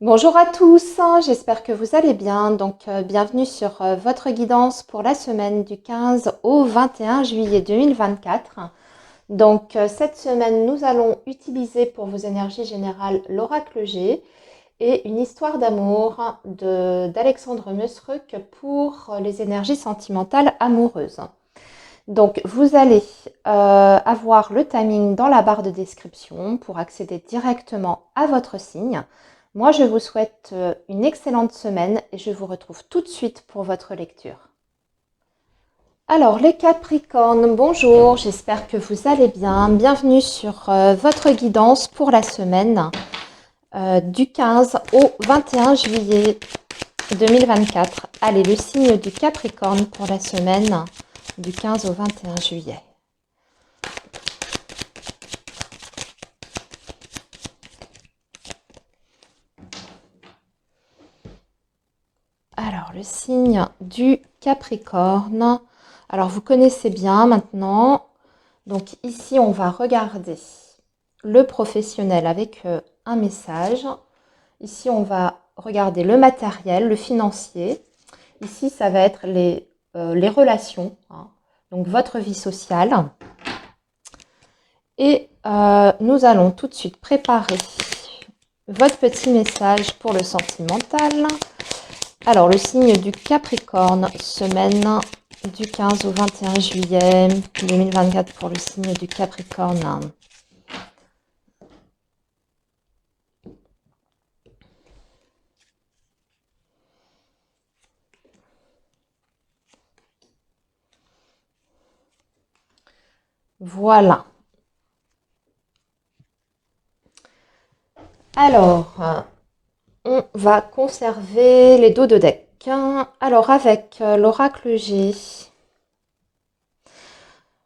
Bonjour à tous, j'espère que vous allez bien. Bienvenue sur votre guidance pour la semaine du 15 au 21 juillet 2024. Cette semaine, nous allons utiliser pour vos énergies générales l'oracle G et une histoire d'amour d'Alexandre Musruk pour les énergies sentimentales amoureuses. Donc, vous allez avoir le timing dans la barre de description pour accéder directement à votre signe. Moi, je vous souhaite une excellente semaine et je vous retrouve tout de suite pour votre lecture. Alors, les Capricornes, bonjour, j'espère que vous allez bien. Bienvenue sur votre guidance pour la semaine du 15 au 21 juillet 2024. Allez, le signe du Capricorne pour la semaine du 15 au 21 juillet. Alors, le signe du Capricorne. Alors, vous connaissez bien maintenant. Donc, ici, on va regarder le professionnel avec un message. Ici, on va regarder le matériel, le financier. Ici, ça va être les relations, hein. Donc votre vie sociale. Et nous allons tout de suite préparer votre petit message pour le sentimental. Alors, le signe du Capricorne, semaine du 15 au 21 juillet 2024 pour le signe du Capricorne. Voilà. Alors, on va conserver les dos de deck. Alors, avec l'oracle G.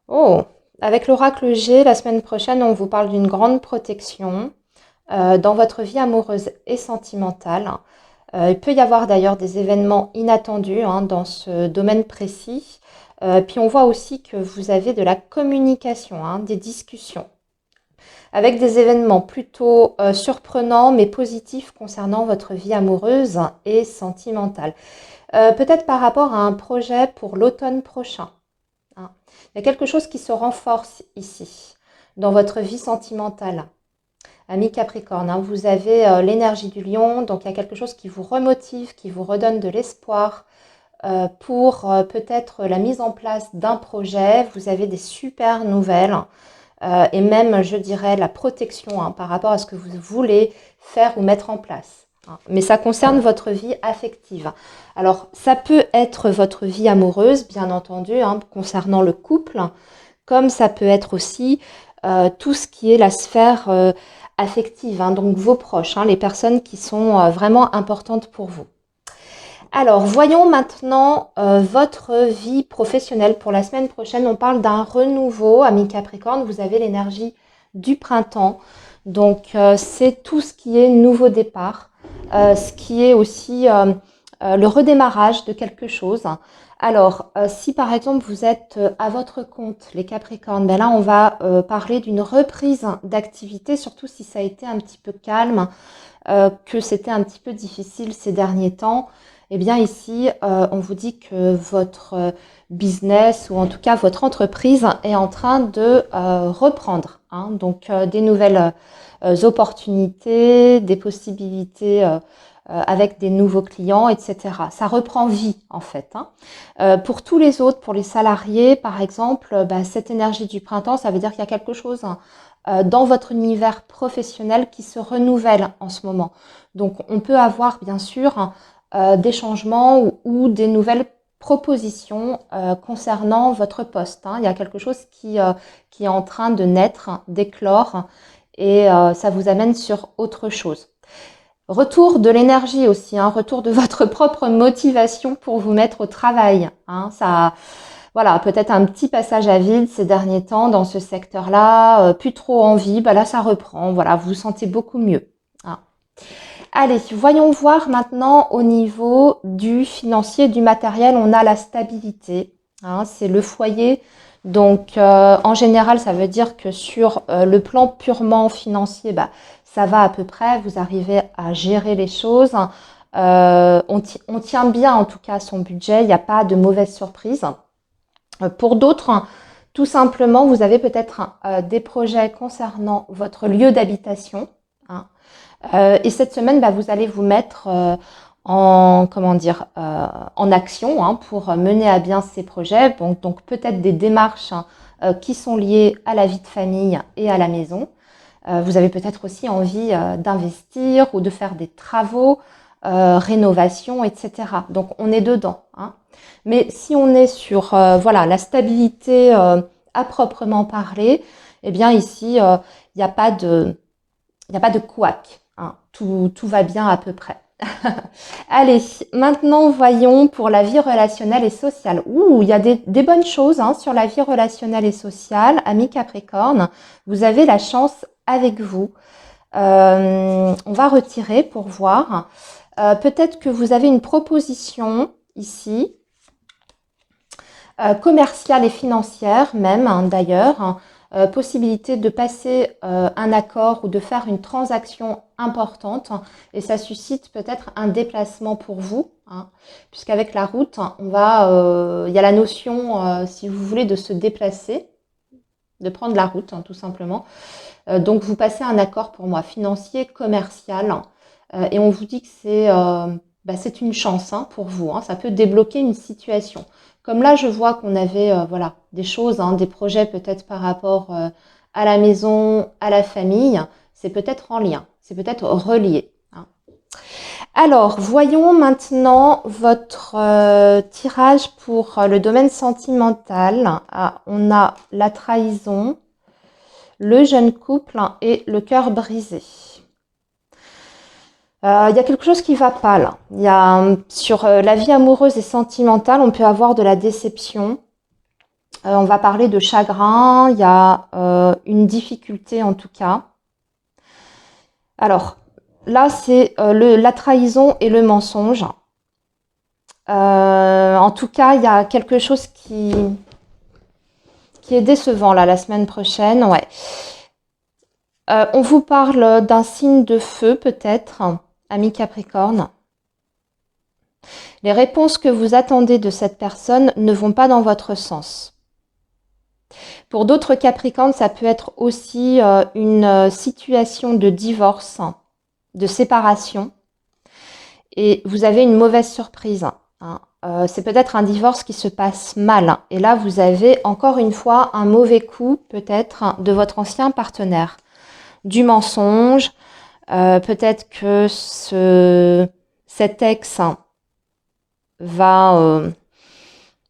Oh, avec l'oracle G, la semaine prochaine, on vous parle d'une grande protection dans votre vie amoureuse et sentimentale. Il peut y avoir d'ailleurs des événements inattendus dans ce domaine précis. Puis on voit aussi que vous avez de la communication, des discussions, avec des événements plutôt surprenants mais positifs concernant votre vie amoureuse et sentimentale. Peut-être par rapport à un projet pour l'automne prochain. Il y a quelque chose qui se renforce ici, dans votre vie sentimentale. Ami Capricorne, vous avez l'énergie du lion, donc il y a quelque chose qui vous remotive, qui vous redonne de l'espoir pour peut-être la mise en place d'un projet. Vous avez des super nouvelles et même, je dirais, la protection par rapport à ce que vous voulez faire ou mettre en place. Mais ça concerne votre vie affective. Alors, ça peut être votre vie amoureuse, bien entendu, concernant le couple, comme ça peut être aussi tout ce qui est la sphère affective, donc vos proches, les personnes qui sont vraiment importantes pour vous. Alors, voyons maintenant votre vie professionnelle pour la semaine prochaine. On parle d'un renouveau, ami Capricorne. Vous avez l'énergie du printemps. Donc, c'est tout ce qui est nouveau départ, ce qui est aussi le redémarrage de quelque chose. Alors, si par exemple vous êtes à votre compte, les Capricornes, ben là on va parler d'une reprise d'activité, surtout si ça a été un petit peu calme, que c'était un petit peu difficile ces derniers temps. Eh bien ici, on vous dit que votre business ou en tout cas votre entreprise est en train de reprendre. Donc des nouvelles opportunités, des possibilités avec des nouveaux clients, etc. Ça reprend vie en fait. Pour tous les autres, pour les salariés par exemple, cette énergie du printemps, ça veut dire qu'il y a quelque chose dans votre univers professionnel qui se renouvelle en ce moment. Donc on peut avoir bien sûr des changements ou des nouvelles propositions concernant votre poste. Il y a quelque chose qui est en train de naître, d'éclore, et ça vous amène sur autre chose. Retour de l'énergie aussi, retour de votre propre motivation pour vous mettre au travail. Ça, voilà, peut-être un petit passage à vide ces derniers temps dans ce secteur-là, plus trop envie, là ça reprend, voilà, vous vous sentez beaucoup mieux. Allez, voyons voir maintenant au niveau du financier, du matériel, on a la stabilité, c'est le foyer. Donc en général, ça veut dire que sur le plan purement financier, ça va à peu près, vous arrivez à gérer les choses. On tient bien en tout cas son budget, il n'y a pas de mauvaise surprise. Pour d'autres, tout simplement, vous avez peut-être des projets concernant votre lieu d'habitation. Hein. Et cette semaine, vous allez vous mettre en action hein, pour mener à bien ces projets. Donc peut-être des démarches qui sont liées à la vie de famille et à la maison. Vous avez peut-être aussi envie d'investir ou de faire des travaux, rénovation, etc. Donc on est dedans. Hein. Mais si on est sur la stabilité à proprement parler, eh bien ici, il n'y a pas de couac. Hein. Tout va bien à peu près. Allez, maintenant voyons pour la vie relationnelle et sociale. Il y a des bonnes choses hein, sur la vie relationnelle et sociale. Amis Capricorne, vous avez la chance avec vous. On va retirer pour voir. Peut-être que vous avez une proposition ici, commerciale et financière même hein, d'ailleurs. Possibilité de passer un accord ou de faire une transaction importante et ça suscite peut-être un déplacement pour vous hein, puisqu'avec la route il y a la notion si vous voulez de se déplacer, de prendre la route hein, tout simplement. Donc vous passez un accord pour moi financier, commercial et on vous dit que c'est une chance hein, pour vous, hein, ça peut débloquer une situation. Comme là, je vois qu'on avait des choses, hein, des projets peut-être par rapport à la maison, à la famille. C'est peut-être en lien, c'est peut-être relié. Hein. Alors, voyons maintenant votre tirage pour le domaine sentimental. On a la trahison, le jeune couple et le cœur brisé. Il y a quelque chose qui va pas là. Il y a sur la vie amoureuse et sentimentale, on peut avoir de la déception. On va parler de chagrin. Il y a une difficulté en tout cas. Alors là, c'est la trahison et le mensonge. En tout cas, il y a quelque chose qui est décevant là la semaine prochaine. Ouais. On vous parle d'un signe de feu peut-être. Ami Capricorne, les réponses que vous attendez de cette personne ne vont pas dans votre sens. Pour d'autres Capricornes, ça peut être aussi une situation de divorce, de séparation, et vous avez une mauvaise surprise. Hein. C'est peut-être un divorce qui se passe mal, et là vous avez encore une fois un mauvais coup peut-être de votre ancien partenaire, du mensonge. Peut-être que cet ex va,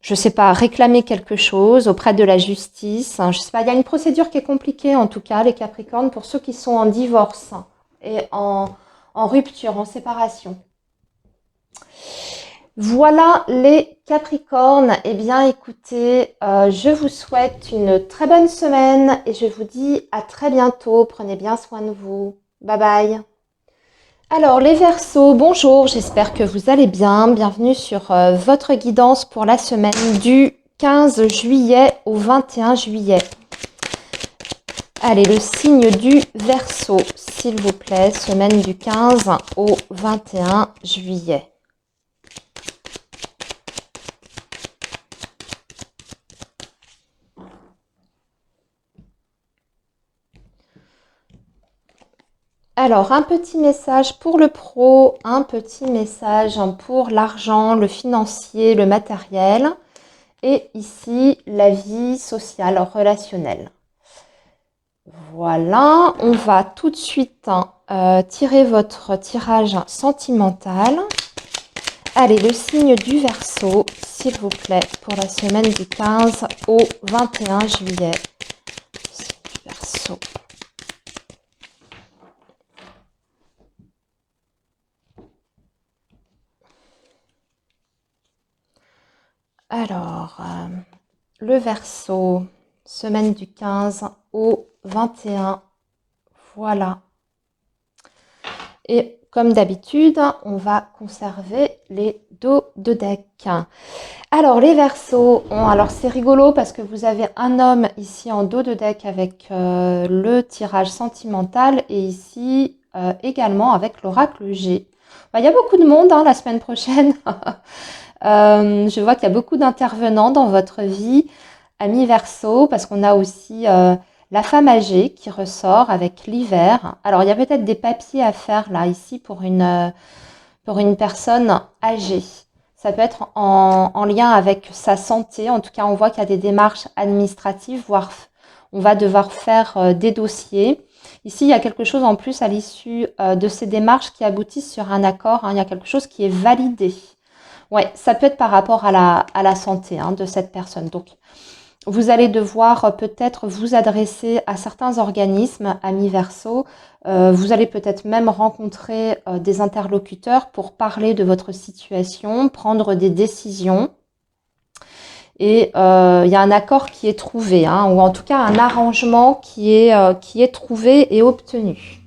je sais pas, réclamer quelque chose auprès de la justice. Je sais pas, il y a une procédure qui est compliquée en tout cas, les Capricornes, pour ceux qui sont en divorce et en rupture, en séparation. Voilà les Capricornes. Eh bien écoutez, je vous souhaite une très bonne semaine et je vous dis à très bientôt. Prenez bien soin de vous. Bye bye. Alors les Verseaux, bonjour, j'espère que vous allez bien. Bienvenue sur votre guidance pour la semaine du 15 juillet au 21 juillet. Allez, le signe du Verseau, s'il vous plaît, semaine du 15 au 21 juillet. Alors, un petit message pour le pro, un petit message pour l'argent, le financier, le matériel. Et ici, la vie sociale, relationnelle. Voilà, on va tout de suite tirer votre tirage sentimental. Allez, le signe du Verseau, s'il vous plaît, pour la semaine du 15 au 21 juillet. Signe du Verseau. Alors, le Verseau, semaine du 15 au 21. Voilà. Et comme d'habitude, on va conserver les dos de deck. Alors, les Verseaux, alors c'est rigolo parce que vous avez un homme ici en dos de deck avec le tirage sentimental et ici également avec l'oracle G. Il y a beaucoup de monde la semaine prochaine. Je vois qu'il y a beaucoup d'intervenants dans votre vie, amis Verseaux, parce qu'on a aussi la femme âgée qui ressort avec l'hiver. Alors, il y a peut-être des papiers à faire là, ici, pour une personne âgée. Ça peut être en lien avec sa santé. En tout cas, on voit qu'il y a des démarches administratives, voire on va devoir faire des dossiers. Ici, il y a quelque chose en plus à l'issue de ces démarches qui aboutissent sur un accord. Il y a quelque chose qui est validé. Ouais, ça peut être par rapport à la santé de cette personne. Donc, vous allez devoir peut-être vous adresser à certains organismes, amis Verseaux. Vous allez peut-être même rencontrer des interlocuteurs pour parler de votre situation, prendre des décisions. Et il y a un accord qui est trouvé, ou en tout cas un arrangement qui est trouvé et obtenu.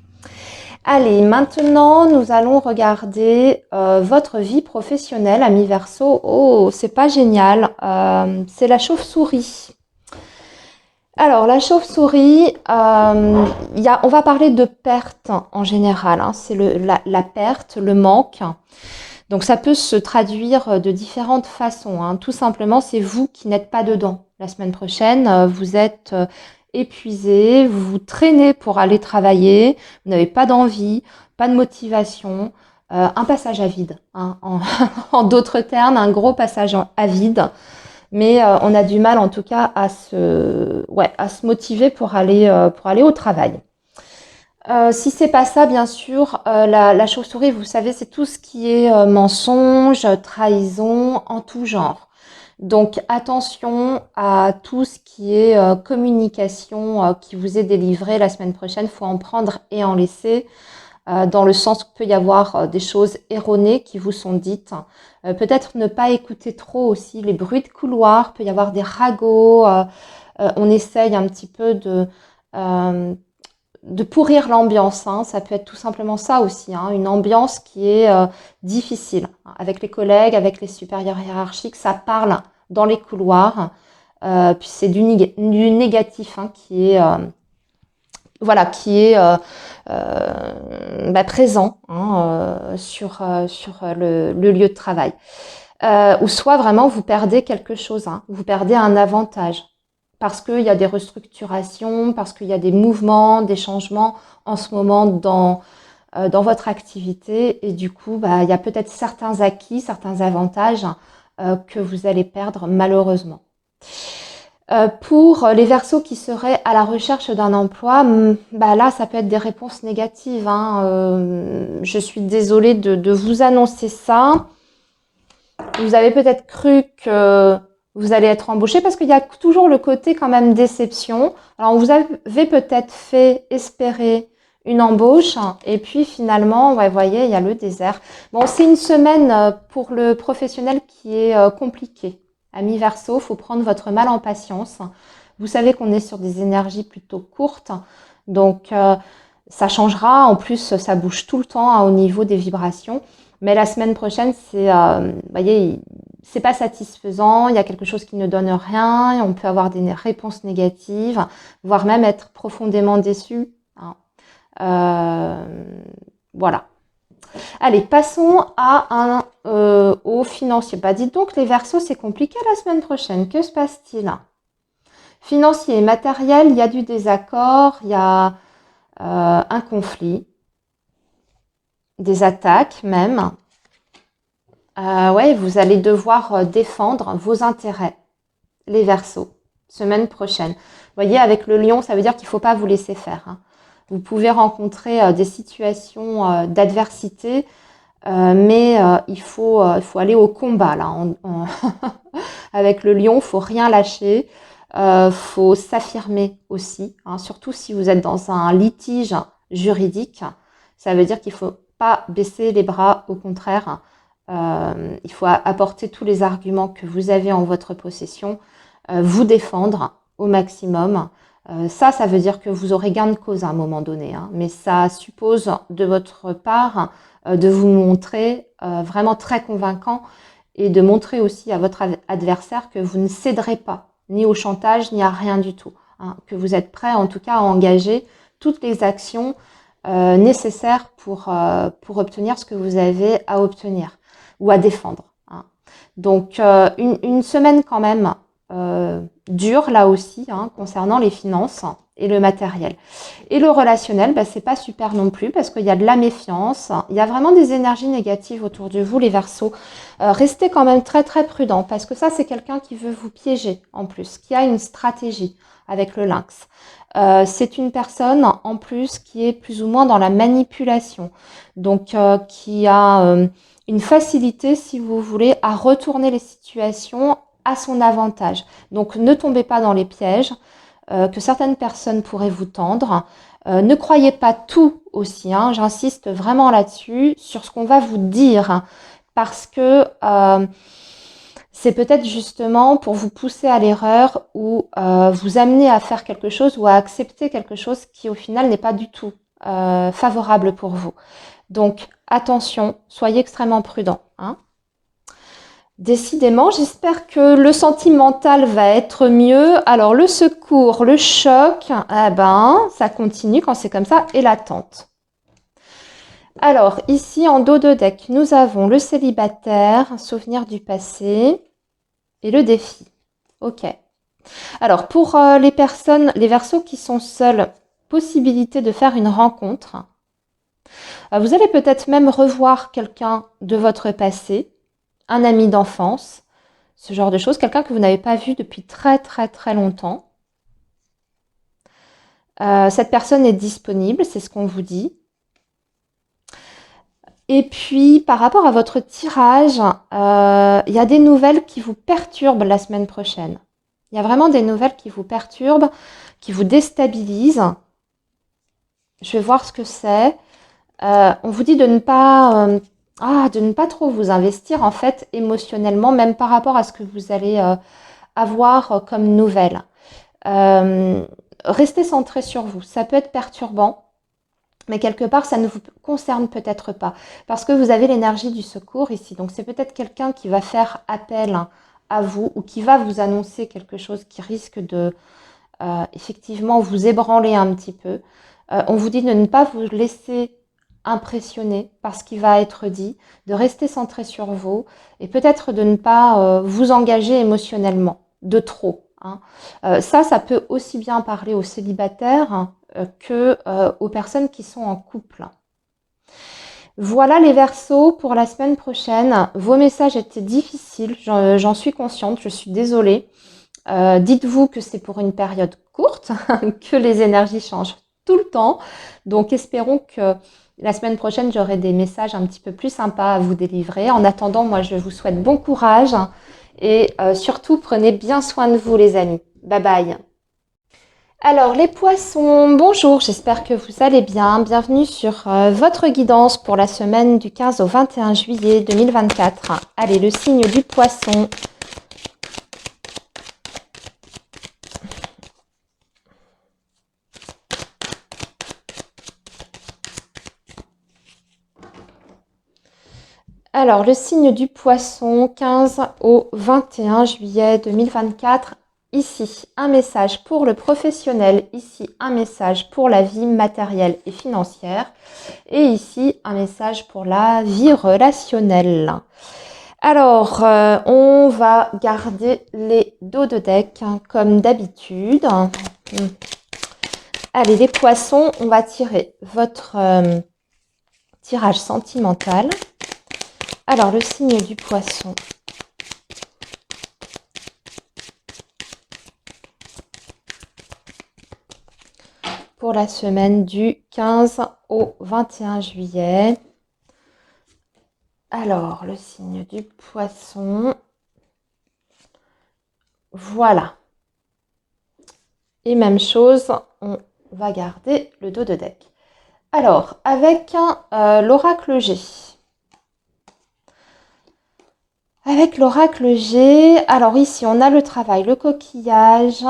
Allez, maintenant, nous allons regarder votre vie professionnelle, amis Verseaux. Oh, c'est pas génial. C'est la chauve-souris. Alors, la chauve-souris, on va parler de perte en général. C'est la perte, le manque. Donc, ça peut se traduire de différentes façons. Tout simplement, c'est vous qui n'êtes pas dedans. La semaine prochaine, vous êtes épuisé, vous vous traînez pour aller travailler, vous n'avez pas d'envie, pas de motivation, un passage à vide. En d'autres termes, un gros passage à vide. Mais on a du mal en tout cas à se motiver pour aller au travail. Si c'est pas ça, bien sûr, la chauve-souris, vous savez, c'est tout ce qui est mensonge, trahison, en tout genre. Donc attention à tout ce qui est communication qui vous est délivré la semaine prochaine. Il faut en prendre et en laisser, dans le sens qu'il peut y avoir des choses erronées qui vous sont dites. Peut-être ne pas écouter trop aussi les bruits de couloir, peut y avoir des ragots. On essaye un petit peu de pourrir l'ambiance. Ça peut être tout simplement ça aussi, une ambiance qui est difficile. Avec les collègues, avec les supérieurs hiérarchiques, ça parle dans les couloirs. Puis c'est du négatif qui est présent sur le lieu de travail. Ou soit vraiment vous perdez quelque chose, vous perdez un avantage. Parce qu'il y a des restructurations, parce qu'il y a des mouvements, des changements en ce moment dans votre activité. Et du coup, il y a peut-être certains acquis, certains avantages que vous allez perdre malheureusement. Pour les Verseaux qui seraient à la recherche d'un emploi, là, ça peut être des réponses négatives. Je suis désolée de vous annoncer ça. Vous avez peut-être cru que vous allez être embauché parce qu'il y a toujours le côté quand même déception. Alors, vous avez peut-être fait espérer une embauche et puis finalement, vous voyez, il y a le désert. Bon, c'est une semaine pour le professionnel qui est compliquée. Amis Verseaux, il faut prendre votre mal en patience. Vous savez qu'on est sur des énergies plutôt courtes, donc ça changera. En plus, ça bouge tout le temps au niveau des vibrations. Mais la semaine prochaine, c'est pas satisfaisant. Il y a quelque chose qui ne donne rien. On peut avoir des réponses négatives, voire même être profondément déçu. Voilà. Allez, passons au financier. Dites donc, les Verseaux, c'est compliqué la semaine prochaine. Que se passe-t-il? Financier et matériel, il y a du désaccord, il y a un conflit, des attaques même. Vous allez devoir défendre vos intérêts, les Verseaux, semaine prochaine. Vous voyez, avec le lion, ça veut dire qu'il ne faut pas vous laisser faire. Vous pouvez rencontrer des situations d'adversité, mais il faut aller au combat là. Avec le lion, il faut rien lâcher, faut s'affirmer aussi, surtout si vous êtes dans un litige juridique. Ça veut dire qu'il faut pas baisser les bras, au contraire. Il faut apporter tous les arguments que vous avez en votre possession, vous défendre au maximum. Ça veut dire que vous aurez gain de cause à un moment donné, hein, mais ça suppose de votre part de vous montrer vraiment très convaincant et de montrer aussi à votre adversaire que vous ne céderez pas ni au chantage ni à rien du tout, hein, que vous êtes prêt en tout cas à engager toutes les actions nécessaires pour obtenir ce que vous avez à obtenir ou à défendre, hein. Donc une semaine quand même dure là aussi, hein, concernant les finances et le matériel. Et le relationnel, c'est pas super non plus parce qu'il y a de la méfiance, il y a vraiment des énergies négatives autour de vous les Verseaux. Restez quand même très très prudent parce que ça c'est quelqu'un qui veut vous piéger en plus, qui a une stratégie avec le lynx. C'est une personne en plus qui est plus ou moins dans la manipulation, donc qui a une facilité, si vous voulez, à retourner les situations à son avantage. Donc ne tombez pas dans les pièges que certaines personnes pourraient vous tendre. Ne croyez pas tout aussi, hein, j'insiste vraiment là-dessus, sur ce qu'on va vous dire, parce que c'est peut-être justement pour vous pousser à l'erreur ou vous amener à faire quelque chose ou à accepter quelque chose qui au final n'est pas du tout favorable pour vous. Donc attention, soyez extrêmement prudents, hein. Décidément, j'espère que le sentimental va être mieux. Alors le secours, le choc, ça continue quand c'est comme ça, et l'attente. Alors ici en dos de deck, nous avons le célibataire, souvenir du passé, et le défi. Ok. Alors pour les personnes, les Verseaux qui sont seuls, possibilité de faire une rencontre. Vous allez peut-être même revoir quelqu'un de votre passé, un ami d'enfance, ce genre de choses, quelqu'un que vous n'avez pas vu depuis très très très longtemps. Cette personne est disponible, c'est ce qu'on vous dit. Et puis, par rapport à votre tirage, il y a des nouvelles qui vous perturbent la semaine prochaine. Il y a vraiment des nouvelles qui vous perturbent, qui vous déstabilisent. Je vais voir ce que c'est. On vous dit de ne pas trop vous investir en fait émotionnellement, même par rapport à ce que vous allez avoir comme nouvelles. Restez centré sur vous. Ça peut être perturbant, mais quelque part, ça ne vous concerne peut-être pas. Parce que vous avez l'énergie du secours ici. Donc, c'est peut-être quelqu'un qui va faire appel à vous ou qui va vous annoncer quelque chose qui risque de effectivement vous ébranler un petit peu. On vous dit de ne pas vous laisser impressionner par ce qui va être dit, de rester centré sur vous et peut-être de ne pas vous engager émotionnellement, de trop, hein. Ça peut aussi bien parler aux célibataires que aux personnes qui sont en couple. Voilà les Verseaux pour la semaine prochaine. Vos messages étaient difficiles, j'en suis consciente, je suis désolée. Dites-vous que c'est pour une période courte, que les énergies changent tout le temps. Donc espérons que la semaine prochaine, j'aurai des messages un petit peu plus sympas à vous délivrer. En attendant, moi, je vous souhaite bon courage et surtout, prenez bien soin de vous, les amis. Bye bye. Alors, les poissons, bonjour, j'espère que vous allez bien. Bienvenue sur votre guidance pour la semaine du 15 au 21 juillet 2024. Allez, le signe du poisson. Alors, le signe du poisson, 15 au 21 juillet 2024. Ici, un message pour le professionnel. Ici, un message pour la vie matérielle et financière. Et ici, un message pour la vie relationnelle. Alors, on va garder les dos de deck comme d'habitude. Allez, les poissons, on va tirer votre tirage sentimental. Alors, le signe du poisson. Pour la semaine du 15 au 21 juillet. Alors, le signe du poisson. Voilà. Et même chose, on va garder le dos de deck. Alors, avec l'oracle G. Avec l'oracle G, alors ici on a le travail, le coquillage,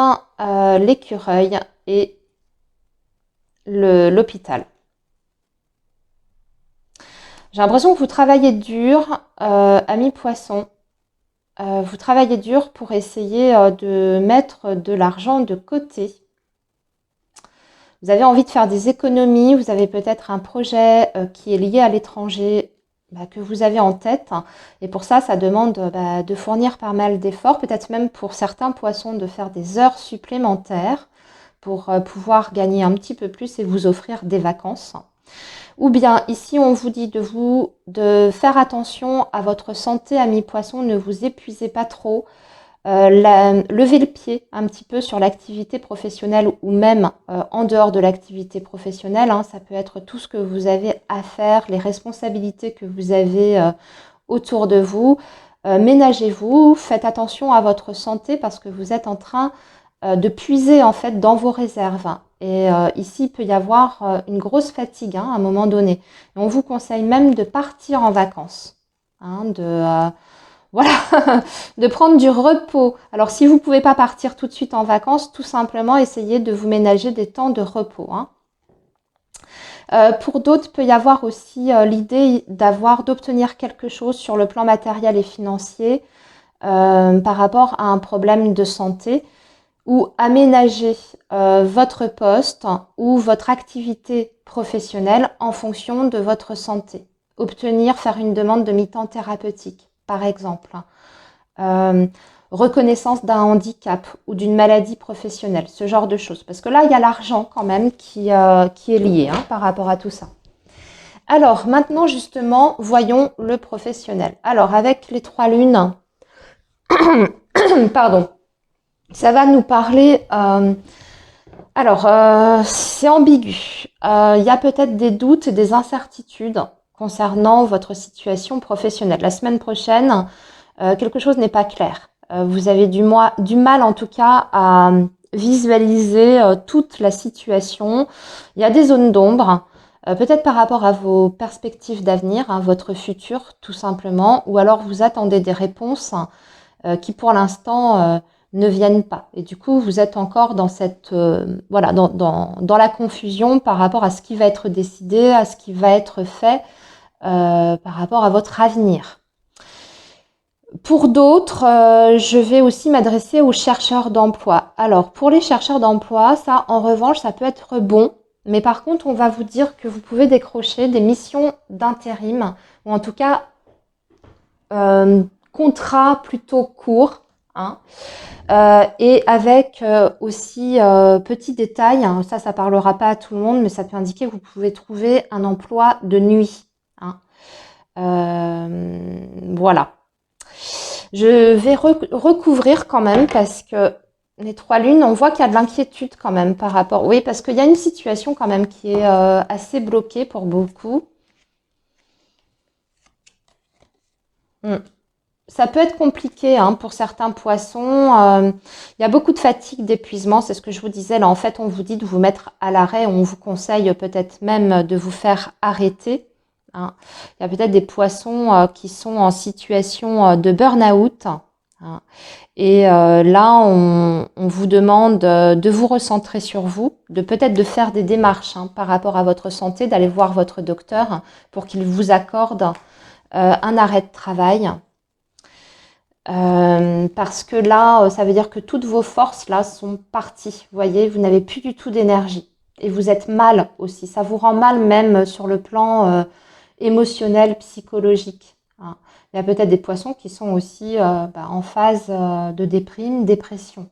l'écureuil et l'hôpital. J'ai l'impression que vous travaillez dur, amis poissons. Vous travaillez dur pour essayer de mettre de l'argent de côté. Vous avez envie de faire des économies, vous avez peut-être un projet qui est lié à l'étranger que vous avez en tête. Et pour ça, ça demande de fournir pas mal d'efforts, peut-être même pour certains poissons de faire des heures supplémentaires pour pouvoir gagner un petit peu plus et vous offrir des vacances. Ou bien ici, on vous dit de faire attention à votre santé, amis poissons, ne vous épuisez pas trop. Levez le pied un petit peu sur l'activité professionnelle ou même en dehors de l'activité professionnelle. Ça peut être tout ce que vous avez à faire, les responsabilités que vous avez autour de vous. Ménagez-vous, faites attention à votre santé parce que vous êtes en train de puiser en fait dans vos réserves. Et ici, il peut y avoir une grosse fatigue à un moment donné. Et on vous conseille même de partir en vacances, voilà, de prendre du repos. Alors, si vous ne pouvez pas partir tout de suite en vacances, tout simplement, essayez de vous ménager des temps de repos. Pour d'autres, il peut y avoir aussi l'idée d'obtenir quelque chose sur le plan matériel et financier par rapport à un problème de santé ou aménager votre poste ou votre activité professionnelle en fonction de votre santé. Faire une demande de mi-temps thérapeutique, par exemple. Reconnaissance d'un handicap ou d'une maladie professionnelle, ce genre de choses. Parce que là, il y a l'argent quand même qui est lié par rapport à tout ça. Alors, maintenant, justement, voyons le professionnel. Alors, avec les 3 lunes, pardon, ça va nous parler... c'est ambigu. Il y a peut-être des doutes et des incertitudes concernant votre situation professionnelle. La semaine prochaine, quelque chose n'est pas clair. Vous avez du mal en tout cas à visualiser toute la situation. Il y a des zones d'ombre, peut-être par rapport à vos perspectives d'avenir, votre futur tout simplement, ou alors vous attendez des réponses qui pour l'instant ne viennent pas. Et du coup, vous êtes encore dans cette dans la confusion par rapport à ce qui va être décidé, à ce qui va être fait par rapport à votre avenir. Pour d'autres, je vais aussi m'adresser aux chercheurs d'emploi. Alors, pour les chercheurs d'emploi, ça, en revanche, ça peut être bon. Mais par contre, on va vous dire que vous pouvez décrocher des missions d'intérim, ou en tout cas, contrats plutôt courts, et avec aussi petit détail, ça parlera pas à tout le monde, mais ça peut indiquer que vous pouvez trouver un emploi de nuit. Voilà. Je vais recouvrir quand même parce que les 3 lunes, on voit qu'il y a de l'inquiétude quand même par rapport... Oui, parce qu'il y a une situation quand même qui est assez bloquée pour beaucoup. Ça peut être compliqué pour certains poissons. Il y a beaucoup de fatigue, d'épuisement, c'est ce que je vous disais. Là, en fait, on vous dit de vous mettre à l'arrêt. On vous conseille peut-être même de vous faire arrêter. Il y a peut-être des poissons qui sont en situation de burn-out. Et là, on vous demande de vous recentrer sur vous, peut-être de faire des démarches par rapport à votre santé, d'aller voir votre docteur pour qu'il vous accorde un arrêt de travail. Parce que là, ça veut dire que toutes vos forces là sont parties. Vous voyez, vous n'avez plus du tout d'énergie. Et vous êtes mal aussi. Ça vous rend mal même sur le plan émotionnel, psychologique. Il y a peut-être des poissons qui sont aussi en phase de dépression.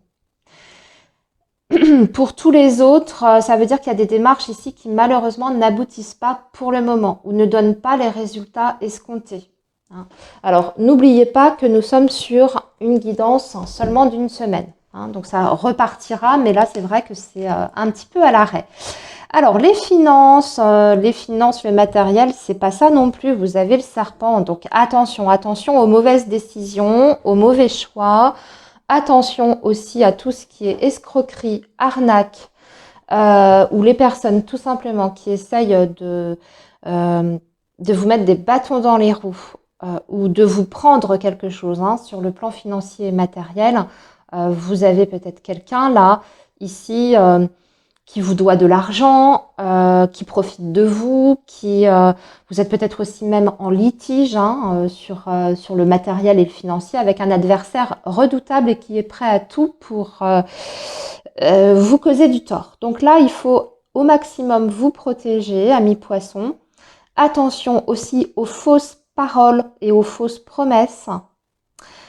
Pour tous les autres, ça veut dire qu'il y a des démarches ici qui malheureusement n'aboutissent pas pour le moment ou ne donnent pas les résultats escomptés. Alors, n'oubliez pas que nous sommes sur une guidance seulement d'une semaine. Donc, ça repartira, mais là, c'est vrai que c'est un petit peu à l'arrêt. Alors, les finances, le matériel, c'est pas ça non plus. Vous avez le serpent. Donc, attention aux mauvaises décisions, aux mauvais choix. Attention aussi à tout ce qui est escroquerie, arnaque, ou les personnes tout simplement qui essayent de vous mettre des bâtons dans les roues ou de vous prendre quelque chose sur le plan financier et matériel. Vous avez peut-être quelqu'un là, ici, qui vous doit de l'argent, qui profite de vous, vous êtes peut-être aussi même en litige sur le matériel et le financier avec un adversaire redoutable et qui est prêt à tout pour vous causer du tort. Donc là, il faut au maximum vous protéger, amis poissons. Attention aussi aux fausses paroles et aux fausses promesses.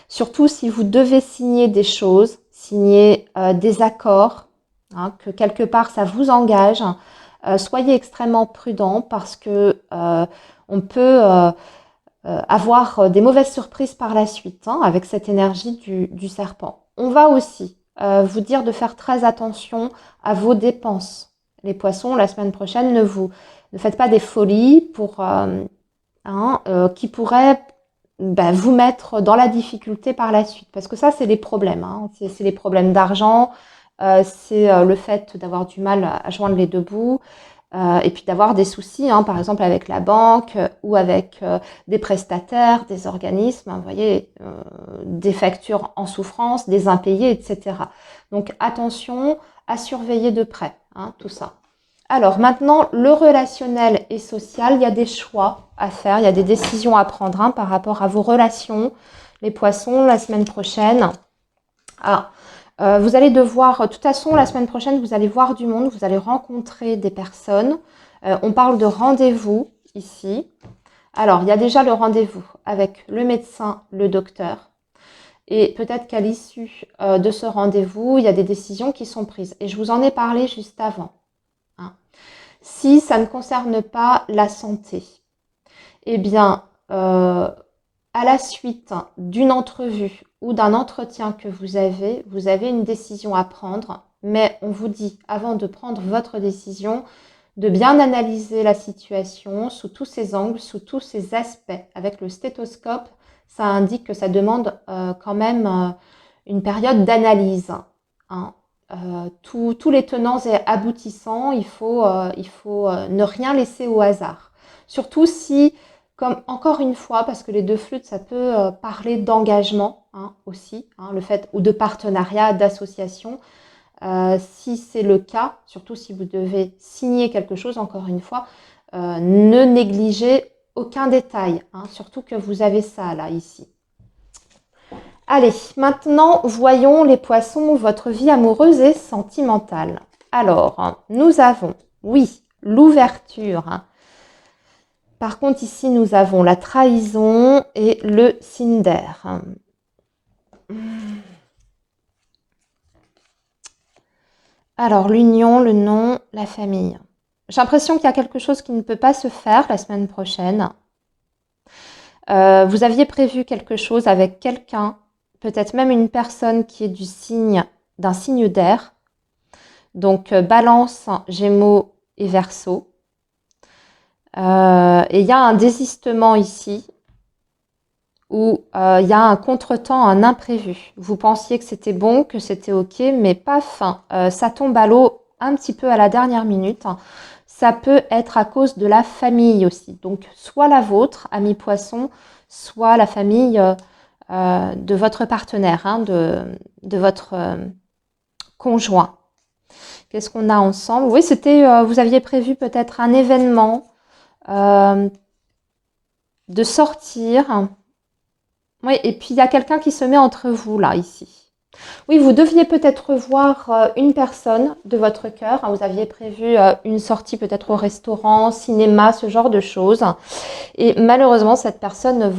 Surtout si vous devez signer des choses, signer des accords, que quelque part ça vous engage. Soyez extrêmement prudent parce que on peut avoir des mauvaises surprises par la suite avec cette énergie du serpent. On va aussi vous dire de faire très attention à vos dépenses. Les poissons, la semaine prochaine, ne faites pas des folies qui pourraient vous mettre dans la difficulté par la suite. Parce que ça, c'est les problèmes. C'est les problèmes d'argent, c'est le fait d'avoir du mal à joindre les deux bouts, et puis d'avoir des soucis, par exemple avec la banque ou avec des prestataires, des organismes, vous voyez, des factures en souffrance, des impayés, etc. Donc attention à surveiller de près tout ça. Alors maintenant, le relationnel et social, il y a des choix à faire, il y a des décisions à prendre par rapport à vos relations. Les poissons, la semaine prochaine. Vous allez devoir, de toute façon, la semaine prochaine, vous allez voir du monde, vous allez rencontrer des personnes. On parle de rendez-vous ici. Alors, il y a déjà le rendez-vous avec le médecin, le docteur. Et peut-être qu'à l'issue de ce rendez-vous, il y a des décisions qui sont prises. Et je vous en ai parlé juste avant. Si ça ne concerne pas la santé, eh bien, à la suite d'une entrevue ou d'un entretien que vous avez une décision à prendre, mais on vous dit, avant de prendre votre décision, de bien analyser la situation sous tous ses angles, sous tous ses aspects. Avec le stéthoscope, ça indique que ça demande quand même une période d'analyse. Tous les tenants et aboutissants, il faut ne rien laisser au hasard. Surtout si, comme encore une fois, parce que les deux flûtes, ça peut parler d'engagement aussi, le fait, ou de partenariat, d'association. Si c'est le cas, surtout si vous devez signer quelque chose, encore une fois, ne négligez aucun détail, surtout que vous avez ça là, ici. Allez, maintenant, voyons les poissons, votre vie amoureuse et sentimentale. Alors, nous avons, oui, l'ouverture. Par contre, ici, nous avons la trahison et le cinder. Alors, l'union, le nom, la famille. J'ai l'impression qu'il y a quelque chose qui ne peut pas se faire la semaine prochaine. Vous aviez prévu quelque chose avec quelqu'un, peut-être même une personne qui est d'un signe d'air. Donc, Balance, Gémeaux et Verseau. Et il y a un désistement ici où il y a un contretemps, un imprévu. Vous pensiez que c'était bon, que c'était ok, mais paf, ça tombe à l'eau un petit peu à la dernière minute. Ça peut être à cause de la famille aussi. Donc, soit la vôtre, ami poisson, soit la famille de votre partenaire, de votre conjoint. Qu'est-ce qu'on a ensemble? Oui, vous aviez prévu peut-être un événement, de sortir. Oui, et puis il y a quelqu'un qui se met entre vous là, ici. Oui, vous deviez peut-être voir une personne de votre cœur. Vous aviez prévu une sortie peut-être au restaurant, cinéma, ce genre de choses. Et malheureusement, cette personne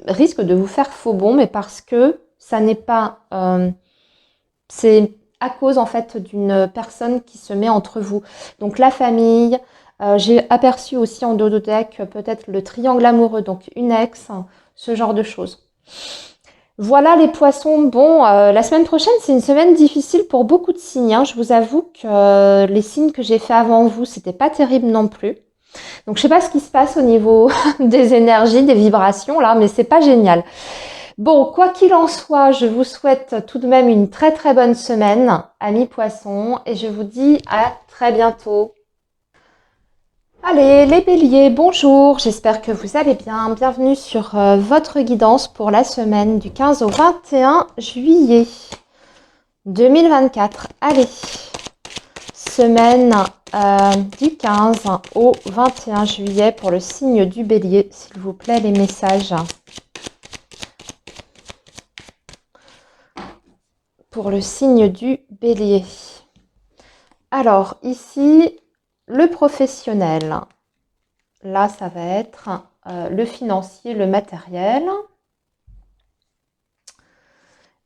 risque de vous faire faux bond, mais parce que ça n'est pas... c'est à cause en fait d'une personne qui se met entre vous. Donc la famille, j'ai aperçu aussi en dos de deck peut-être le triangle amoureux, donc une ex, ce genre de choses. Voilà les poissons. Bon, la semaine prochaine, c'est une semaine difficile pour beaucoup de signes. Je vous avoue que les signes que j'ai fait avant vous, c'était pas terrible non plus. Donc, je sais pas ce qui se passe au niveau des énergies, des vibrations là, mais c'est pas génial. Bon, quoi qu'il en soit, je vous souhaite tout de même une très très bonne semaine, amis poissons, et je vous dis à très bientôt. Allez, les béliers, bonjour, j'espère que vous allez bien. Bienvenue sur votre guidance pour la semaine du 15 au 21 juillet 2024. Allez, semaine du 15 au 21 juillet pour le signe du Bélier, s'il vous plaît, les messages. Pour le signe du Bélier. Alors, ici, le professionnel. Là, ça va être le financier, le matériel.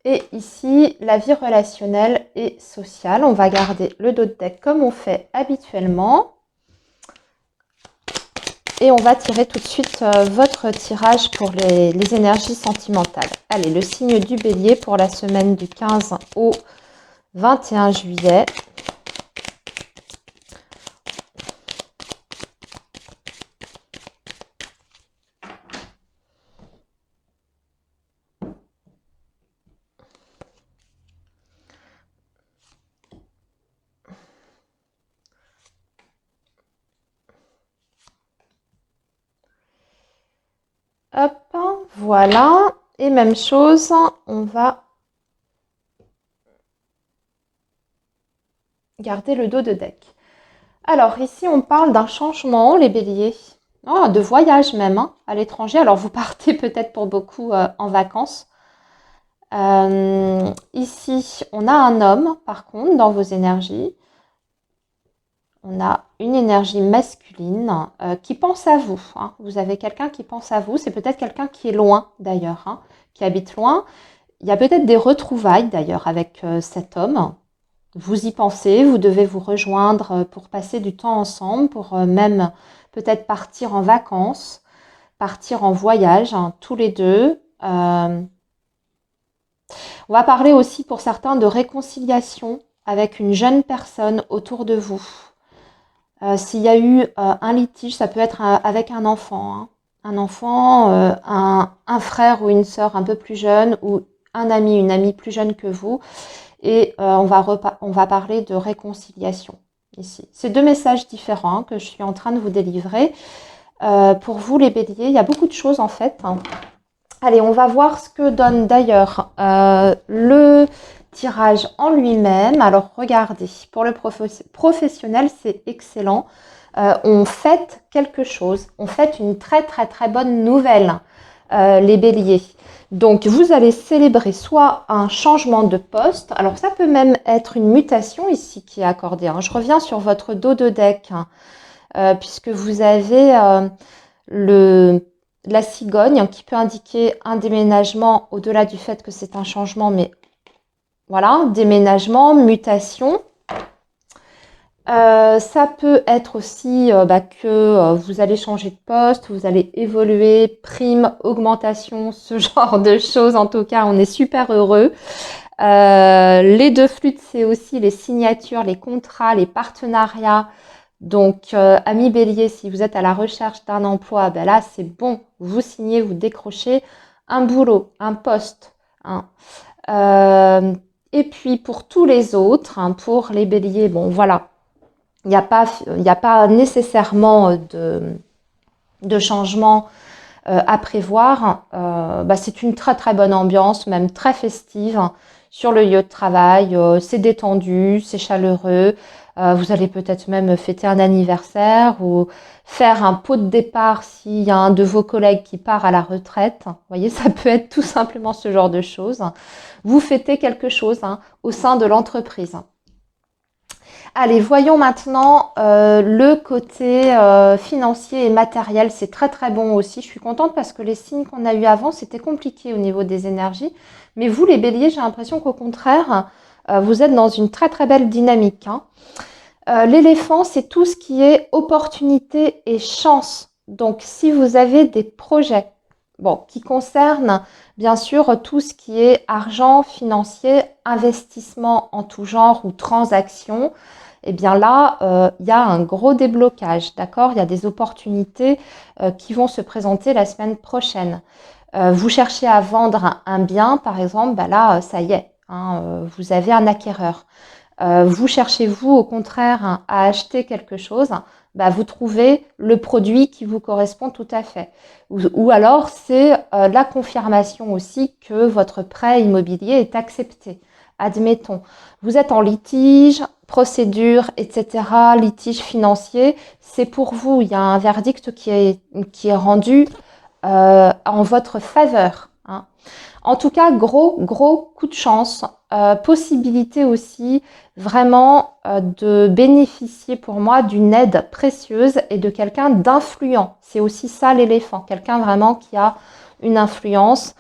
Et ici, la vie relationnelle et sociale. On va garder le dos de deck comme on fait habituellement. Et on va tirer tout de suite votre tirage pour les énergies sentimentales. Allez, le signe du Bélier pour la semaine du 15 au 21 juillet. Hop, voilà. Et même chose, on va garder le dos de deck. Alors, ici, on parle d'un changement, les béliers. Oh, de voyage même, hein, à l'étranger. Alors, vous partez peut-être pour beaucoup en vacances. Ici, on a un homme, par contre, dans vos énergies. On a une énergie masculine qui pense à vous. Hein. Vous avez quelqu'un qui pense à vous. C'est peut-être quelqu'un qui est loin, d'ailleurs, hein, qui habite loin. Il y a peut-être des retrouvailles, d'ailleurs, avec cet homme. Vous y pensez, vous devez vous rejoindre pour passer du temps ensemble, pour même peut-être partir en vacances, partir en voyage, hein, tous les deux. On va parler aussi pour certains de réconciliation avec une jeune personne autour de vous. S'il y a eu un litige, ça peut être avec un enfant. Hein. Un enfant, un frère ou une sœur un peu plus jeune ou un ami, une amie plus jeune que vous. Et on va parler de réconciliation ici. C'est deux messages différents hein, que je suis en train de vous délivrer. Pour vous, les béliers, il y a beaucoup de choses en fait. Hein. Allez, on va voir ce que donne d'ailleurs le tirage en lui-même. Alors, regardez, pour le professionnel, c'est excellent. On fête quelque chose. On fête une très, très, très bonne nouvelle, les béliers. Donc, vous allez célébrer soit un changement de poste. Alors, ça peut même être une mutation ici qui est accordée. Hein. Je reviens sur votre dos de deck, hein, puisque vous avez la cigogne qui peut indiquer un déménagement au-delà du fait que c'est un changement, mais voilà, déménagement, mutation. Ça peut être aussi que vous allez changer de poste, vous allez évoluer, prime, augmentation, ce genre de choses. En tout cas, on est super heureux. Les deux flûtes, c'est aussi les signatures, les contrats, les partenariats. Donc, amis bélier, si vous êtes à la recherche d'un emploi, ben là, c'est bon. Vous signez, vous décrochez un boulot, un poste. Hein. Et puis, pour tous les autres, hein, pour les béliers, bon, voilà. Il n'y a pas nécessairement de changement à prévoir. C'est une très très bonne ambiance, même très festive sur le lieu de travail. C'est détendu, c'est chaleureux. Vous allez peut-être même fêter un anniversaire ou faire un pot de départ s'il y a un de vos collègues qui part à la retraite. Vous voyez, ça peut être tout simplement ce genre de choses. Vous fêtez quelque chose hein, au sein de l'entreprise. Allez, voyons maintenant le côté financier et matériel. C'est très très bon aussi. Je suis contente parce que les signes qu'on a eu avant, c'était compliqué au niveau des énergies. Mais vous, les béliers, j'ai l'impression qu'au contraire, vous êtes dans une très très belle dynamique. Hein. L'éléphant, c'est tout ce qui est opportunité et chance. Donc, si vous avez des projets qui concernent bien sûr tout ce qui est argent, financier, investissement en tout genre ou transaction, eh bien là, il y a un gros déblocage, d'accord? Il y a des opportunités qui vont se présenter la semaine prochaine. Vous cherchez à vendre un bien, par exemple, là, ça y est, hein, vous avez un acquéreur. Vous cherchez, vous, au contraire, hein, à acheter quelque chose, vous trouvez le produit qui vous correspond tout à fait. Ou alors, c'est la confirmation aussi que votre prêt immobilier est accepté. admettons, vous êtes en litige, procédure, etc., litige financier, c'est pour vous, il y a un verdict qui est rendu en votre faveur, hein. En tout cas, gros coup de chance, possibilité aussi vraiment de bénéficier pour moi d'une aide précieuse et de quelqu'un d'influent. C'est aussi ça l'éléphant, quelqu'un vraiment qui a une influence,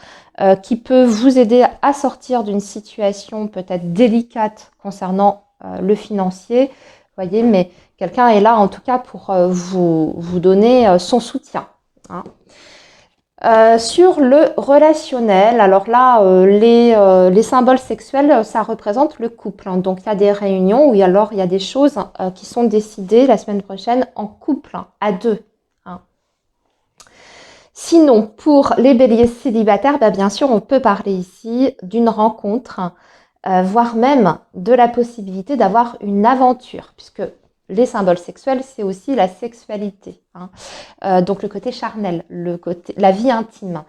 qui peut vous aider à sortir d'une situation peut-être délicate concernant le financier, voyez, mais quelqu'un est là en tout cas pour vous donner son soutien, hein. Sur le relationnel, alors là, les symboles sexuels, ça représente le couple, hein. Donc, il y a des réunions où il y a des choses qui sont décidées la semaine prochaine en couple, hein, à deux, hein. Sinon, pour les béliers célibataires, bien sûr, on peut parler ici d'une rencontre, voire même de la possibilité d'avoir une aventure, puisque les symboles sexuels, c'est aussi la sexualité, hein. Donc le côté charnel, la vie intime.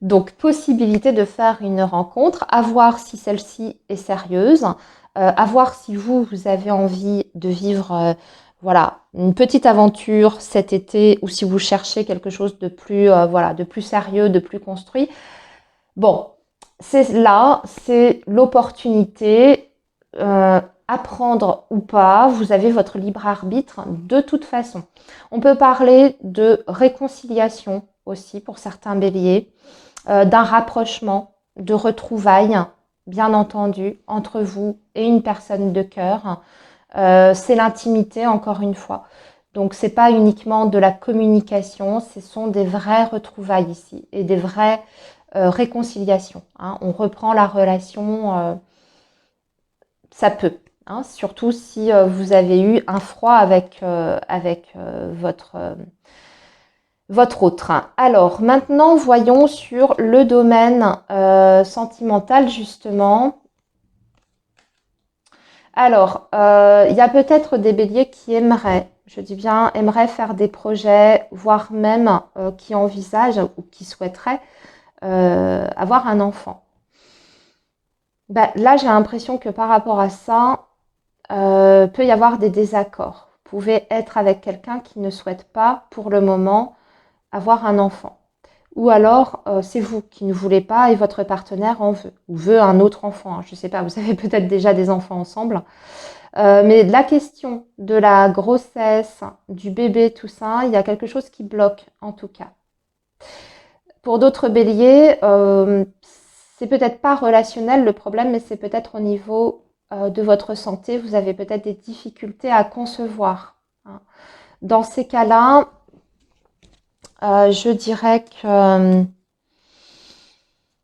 Donc possibilité de faire une rencontre, à voir si celle-ci est sérieuse, à voir si vous avez envie de vivre voilà, une petite aventure cet été, ou si vous cherchez quelque chose de plus, de plus sérieux, de plus construit. Bon, c'est l'opportunité, apprendre ou pas, vous avez votre libre arbitre de toute façon. On peut parler de réconciliation aussi pour certains béliers, d'un rapprochement, de retrouvailles, bien entendu, entre vous et une personne de cœur. C'est l'intimité, encore une fois. Donc, c'est pas uniquement de la communication, ce sont des vraies retrouvailles ici et des vraies réconciliations, hein. On reprend la relation, ça peut, hein, surtout si vous avez eu un froid avec votre autre. Alors, maintenant, voyons sur le domaine sentimental, justement. Alors, il y a peut-être des béliers qui aimeraient, je dis bien, aimeraient faire des projets, voire même qui envisagent ou qui souhaiteraient avoir un enfant. Là, j'ai l'impression que par rapport à ça, peut y avoir des désaccords. Vous pouvez être avec quelqu'un qui ne souhaite pas, pour le moment, avoir un enfant. Ou alors, c'est vous qui ne voulez pas et votre partenaire en veut, ou veut un autre enfant, hein. Je ne sais pas, vous avez peut-être déjà des enfants ensemble. Mais la question de la grossesse, du bébé, tout ça, il y a quelque chose qui bloque, en tout cas. Pour d'autres béliers, c'est peut-être pas relationnel le problème, mais c'est peut-être au niveau de votre santé. Vous avez peut-être des difficultés à concevoir, hein. Dans ces cas-là, je dirais que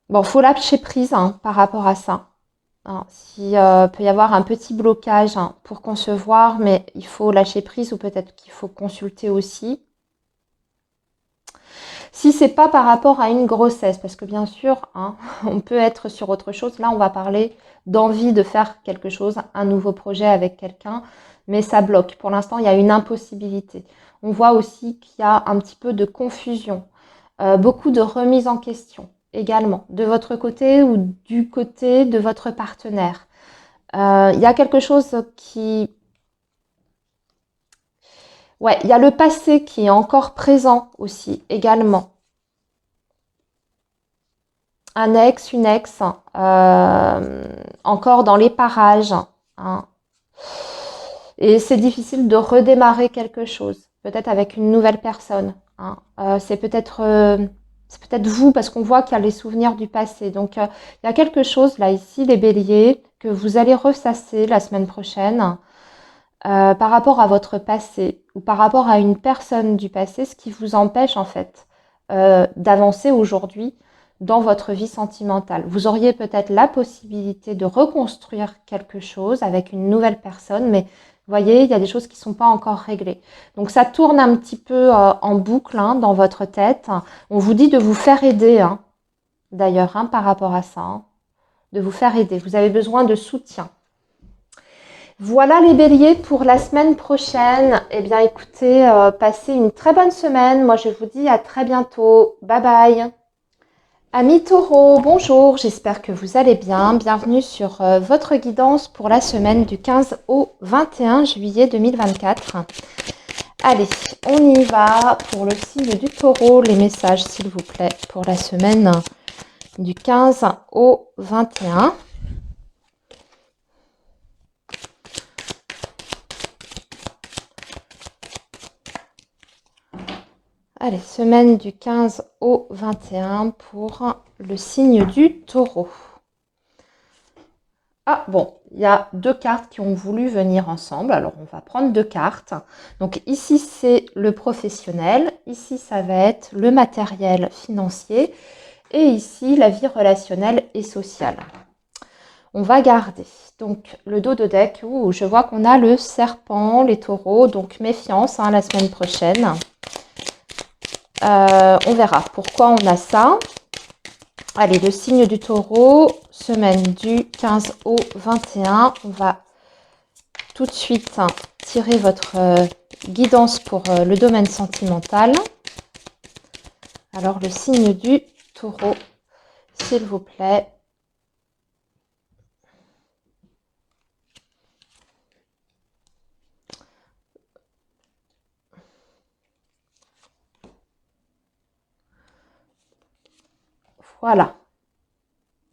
bon, faut lâcher prise, hein, par rapport à ça, hein. Si peut y avoir un petit blocage, hein, pour concevoir, mais il faut lâcher prise ou peut-être qu'il faut consulter aussi. Si c'est pas par rapport à une grossesse, parce que bien sûr, hein, on peut être sur autre chose. Là, on va parler d'envie de faire quelque chose, un nouveau projet avec quelqu'un, mais ça bloque. Pour l'instant, il y a une impossibilité. On voit aussi qu'il y a un petit peu de confusion, beaucoup de remise en question également, de votre côté ou du côté de votre partenaire. Il y a quelque chose qui... Ouais, il y a le passé qui est encore présent aussi, également. Un ex, une ex, encore dans les parages, hein. Et c'est difficile de redémarrer quelque chose, peut-être avec une nouvelle personne, hein. C'est peut-être vous, parce qu'on voit qu'il y a les souvenirs du passé. Donc, il y a quelque chose là, ici, les béliers, que vous allez ressasser la semaine prochaine, par rapport à votre passé ou par rapport à une personne du passé, ce qui vous empêche en fait d'avancer aujourd'hui dans votre vie sentimentale. Vous auriez peut-être la possibilité de reconstruire quelque chose avec une nouvelle personne, mais vous voyez, il y a des choses qui ne sont pas encore réglées. Donc ça tourne un petit peu en boucle, hein, dans votre tête. On vous dit de vous faire aider, hein, d'ailleurs, hein, par rapport à ça, hein, de vous faire aider. Vous avez besoin de soutien. Voilà les béliers pour la semaine prochaine. Eh bien écoutez, passez une très bonne semaine. Moi je vous dis à très bientôt. Bye bye. Amis taureaux, bonjour, j'espère que vous allez bien. Bienvenue sur votre guidance pour la semaine du 15 au 21 juillet 2024. Allez, on y va pour le signe du taureau. Les messages, s'il vous plaît, pour la semaine du 15 au 21. Allez, semaine du 15 au 21 pour le signe du taureau. Ah bon, il y a deux cartes qui ont voulu venir ensemble. Alors, on va prendre deux cartes. Donc ici, c'est le professionnel. Ici, ça va être le matériel financier. Et ici, la vie relationnelle et sociale. On va garder. Donc, le dos de deck, où je vois qu'on a le serpent, les taureaux. Donc, méfiance la semaine prochaine. On verra pourquoi on a ça. Allez, le signe du taureau, semaine du 15 au 21. On va tout de suite tirer votre guidance pour le domaine sentimental. Alors, le signe du taureau, s'il vous plaît. Voilà.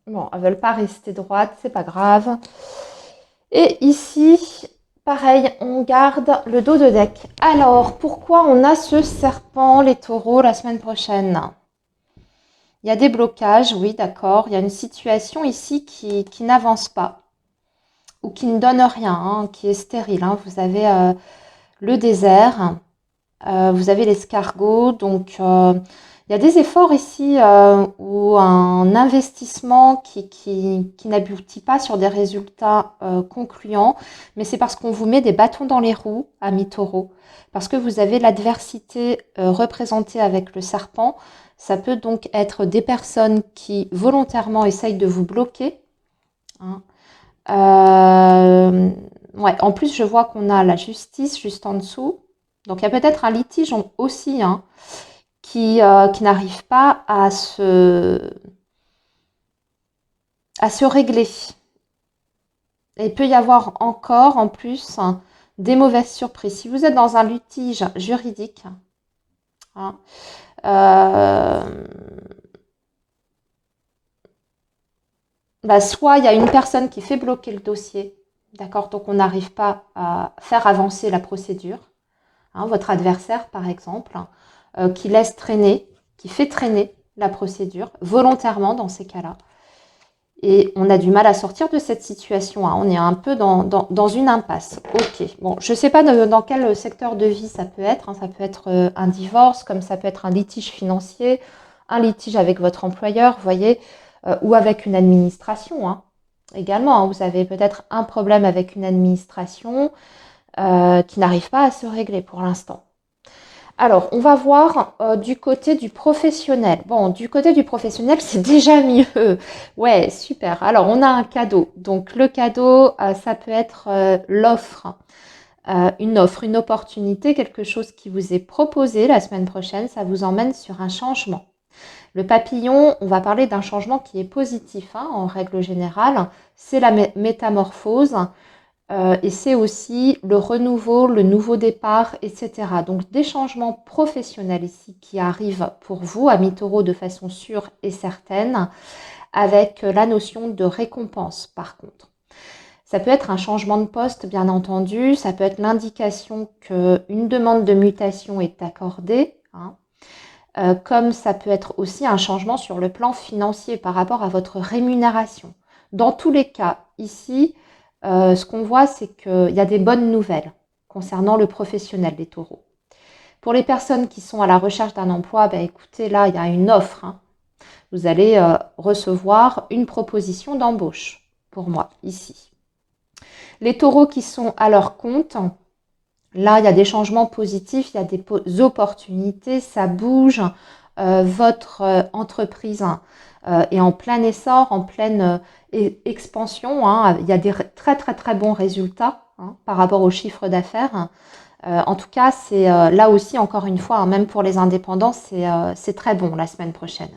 Bon, elles ne veulent pas rester droites, c'est pas grave. Et ici, pareil, on garde le dos de deck. Alors, pourquoi on a ce serpent, les taureaux, la semaine prochaine? Il y a des blocages, oui, d'accord. Il y a une situation ici qui n'avance pas ou qui ne donne rien, qui est stérile. Vous avez le désert, vous avez l'escargot, donc il y a des efforts ici ou un investissement qui n'aboutit pas sur des résultats concluants, mais c'est parce qu'on vous met des bâtons dans les roues, amis taureaux, parce que vous avez l'adversité représentée avec le serpent. Ça peut donc être des personnes qui volontairement essayent de vous bloquer. Ouais, en plus, je vois qu'on a la justice juste en dessous. Donc, il y a peut-être un litige aussi qui n'arrive pas à se régler. Et il peut y avoir encore, en plus, des mauvaises surprises. Si vous êtes dans un litige juridique, soit il y a une personne qui fait bloquer le dossier, d'accord, donc on n'arrive pas à faire avancer la procédure. Votre adversaire, par exemple, qui laisse traîner, qui fait traîner la procédure volontairement dans ces cas-là. Et on a du mal à sortir de cette situation. On est un peu dans une impasse. Ok. Bon, je ne sais pas dans quel secteur de vie ça peut être. Ça peut être un divorce, comme ça peut être un litige financier, un litige avec votre employeur, vous voyez, ou avec une administration. Également, vous avez peut-être un problème avec une administration qui n'arrive pas à se régler pour l'instant. Alors, on va voir du côté du professionnel. Bon, du côté du professionnel, c'est déjà mieux. Ouais, super. Alors, on a un cadeau. Donc, le cadeau, ça peut être l'offre. Une offre, une opportunité, quelque chose qui vous est proposé la semaine prochaine. Ça vous emmène sur un changement. Le papillon, on va parler d'un changement qui est positif en règle générale. C'est la métamorphose. Et c'est aussi le renouveau, le nouveau départ, etc. Donc des changements professionnels ici qui arrivent pour vous, amis taureaux, de façon sûre et certaine, avec la notion de récompense par contre. Ça peut être un changement de poste, bien entendu, ça peut être l'indication qu'une demande de mutation est accordée, comme ça peut être aussi un changement sur le plan financier par rapport à votre rémunération. Dans tous les cas, ici, ce qu'on voit, c'est qu'il y a des bonnes nouvelles concernant le professionnel des taureaux. Pour les personnes qui sont à la recherche d'un emploi, écoutez, là, il y a une offre. Vous allez recevoir une proposition d'embauche pour moi, ici. Les taureaux qui sont à leur compte, là, il y a des changements positifs, il y a des opportunités, ça bouge. Votre entreprise est en plein essor, en pleine expansion. Il y a des très très très bons résultats par rapport au chiffre d'affaires. En tout cas, c'est là aussi, encore une fois, même pour les indépendants, c'est très bon la semaine prochaine.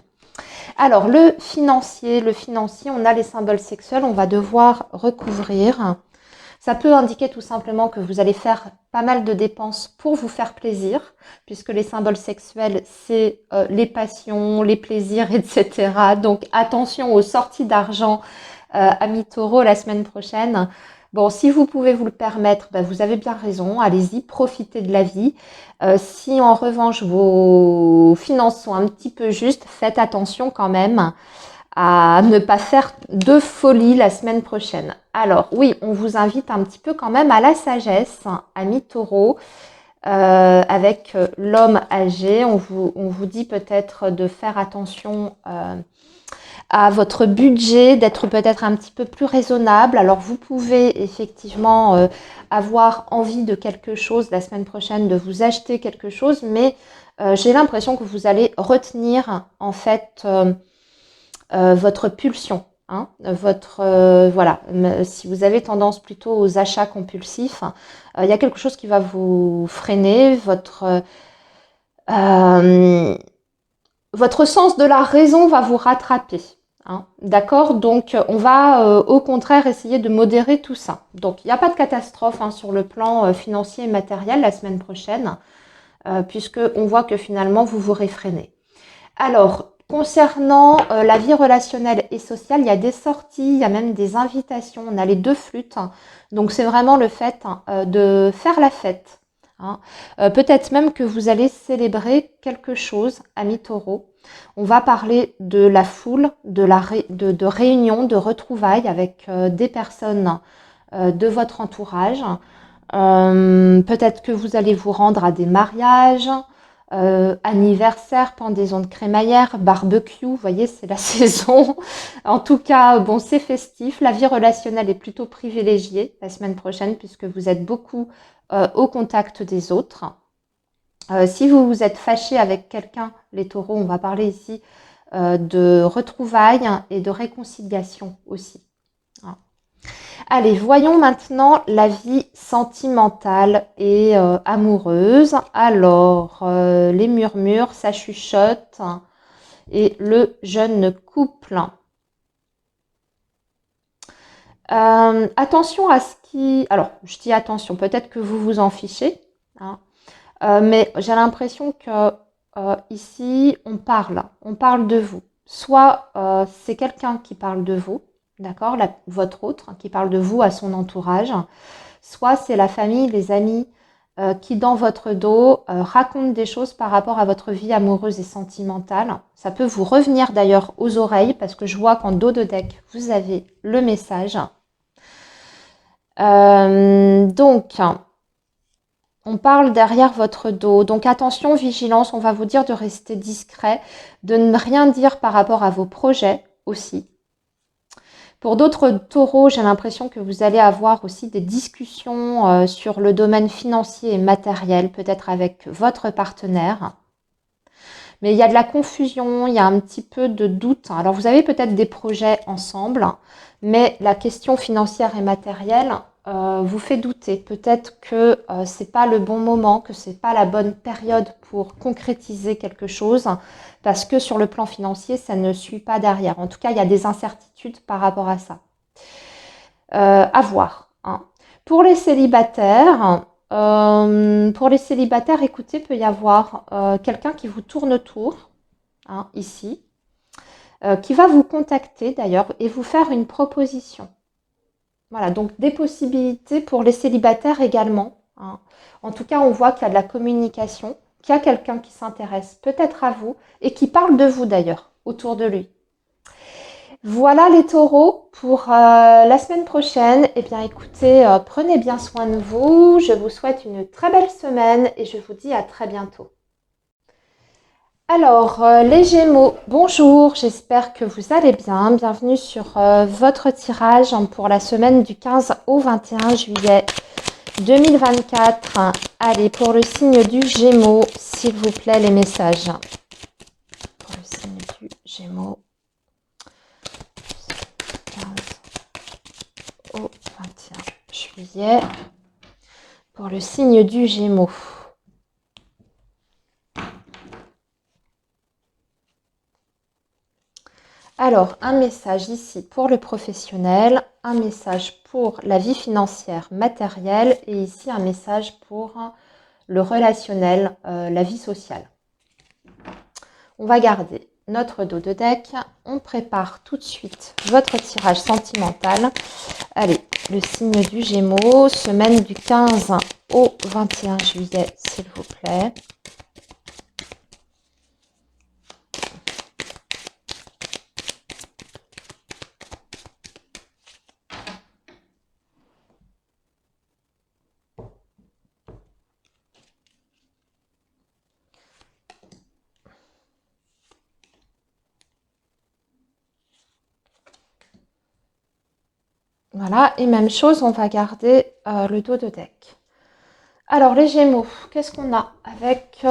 Alors, le financier, on a les symboles sexuels, on va devoir recouvrir. Ça peut indiquer tout simplement que vous allez faire pas mal de dépenses pour vous faire plaisir, puisque les symboles sexuels, c'est les passions, les plaisirs, etc. Donc, attention aux sorties d'argent, amis taureaux, la semaine prochaine. Bon, si vous pouvez vous le permettre, ben, vous avez bien raison, allez-y, profitez de la vie. Si en revanche vos finances sont un petit peu justes, faites attention quand même à ne pas faire de folie la semaine prochaine. Alors oui, on vous invite un petit peu quand même à la sagesse, amis taureaux, avec l'homme âgé. On vous dit peut-être de faire attention à votre budget, d'être peut-être un petit peu plus raisonnable. Alors vous pouvez effectivement avoir envie de quelque chose la semaine prochaine, de vous acheter quelque chose, mais j'ai l'impression que vous allez retenir en fait votre pulsion. Hein, voilà, si vous avez tendance plutôt aux achats compulsifs, il y a quelque chose qui va vous freiner, votre sens de la raison va vous rattraper. Hein, d'accord. Donc on va au contraire essayer de modérer tout ça. Donc il n'y a pas de catastrophe hein, sur le plan financier et matériel la semaine prochaine, puisque on voit que finalement vous vous réfrénez. Alors, concernant la vie relationnelle et sociale, il y a des sorties, il y a même des invitations, on a les deux flûtes. Donc, c'est vraiment le fait de faire la fête. Hein. Peut-être même que vous allez célébrer quelque chose, amis taureaux. On va parler de la foule, de réunions, de retrouvailles avec des personnes de votre entourage. Peut-être que vous allez vous rendre à des mariages, anniversaire, pendaison de crémaillère, barbecue, vous voyez, c'est la saison. En tout cas, bon, c'est festif. La vie relationnelle est plutôt privilégiée la semaine prochaine puisque vous êtes beaucoup au contact des autres. Si vous vous êtes fâché avec quelqu'un, les taureaux, on va parler ici de retrouvailles et de réconciliation aussi. Allez, voyons maintenant la vie sentimentale et amoureuse. Alors, les murmures, ça chuchote et le jeune couple. Attention à ce qui... Alors, je dis attention, peut-être que vous vous en fichez, hein, mais j'ai l'impression que ici, on parle de vous. Soit c'est quelqu'un qui parle de vous, d'accord, votre autre, qui parle de vous à son entourage, soit c'est la famille, les amis qui, dans votre dos, racontent des choses par rapport à votre vie amoureuse et sentimentale. Ça peut vous revenir d'ailleurs aux oreilles, parce que je vois qu'en dos de deck, vous avez le message. Donc, on parle derrière votre dos. Donc attention, vigilance, on va vous dire de rester discret, de ne rien dire par rapport à vos projets aussi. Pour d'autres taureaux, j'ai l'impression que vous allez avoir aussi des discussions sur le domaine financier et matériel, peut-être avec votre partenaire. Mais il y a de la confusion, il y a un petit peu de doute. Alors vous avez peut-être des projets ensemble, mais la question financière et matérielle vous fait douter. Peut-être que c'est pas le bon moment, que c'est pas la bonne période pour concrétiser quelque chose, parce que sur le plan financier, ça ne suit pas derrière. En tout cas, il y a des incertitudes par rapport à ça. À voir. Hein. Pour les célibataires, écoutez, peut y avoir quelqu'un qui vous tourne autour, hein, ici, qui va vous contacter d'ailleurs et vous faire une proposition. Voilà, donc des possibilités pour les célibataires également. Hein. En tout cas, on voit qu'il y a de la communication, qu'il y a quelqu'un qui s'intéresse peut-être à vous et qui parle de vous d'ailleurs autour de lui. Voilà les taureaux pour la semaine prochaine. Eh bien écoutez, prenez bien soin de vous. Je vous souhaite une très belle semaine et je vous dis à très bientôt. Alors, les Gémeaux, bonjour, j'espère que vous allez bien. Bienvenue sur votre tirage pour la semaine du 15 au 21 juillet 2024. Allez, pour le signe du Gémeaux, s'il vous plaît, les messages. Pour le signe du Gémeaux. 15 au 21 juillet. Pour le signe du Gémeaux. Alors, un message ici pour le professionnel, un message pour la vie financière matérielle et ici un message pour le relationnel, la vie sociale. On va garder notre dos de deck. On prépare tout de suite votre tirage sentimental. Allez, le signe du Gémeaux, semaine du 15 au 21 juillet, s'il vous plaît. Voilà, et même chose, on va garder le dos de deck. Alors, les Gémeaux, qu'est-ce qu'on a avec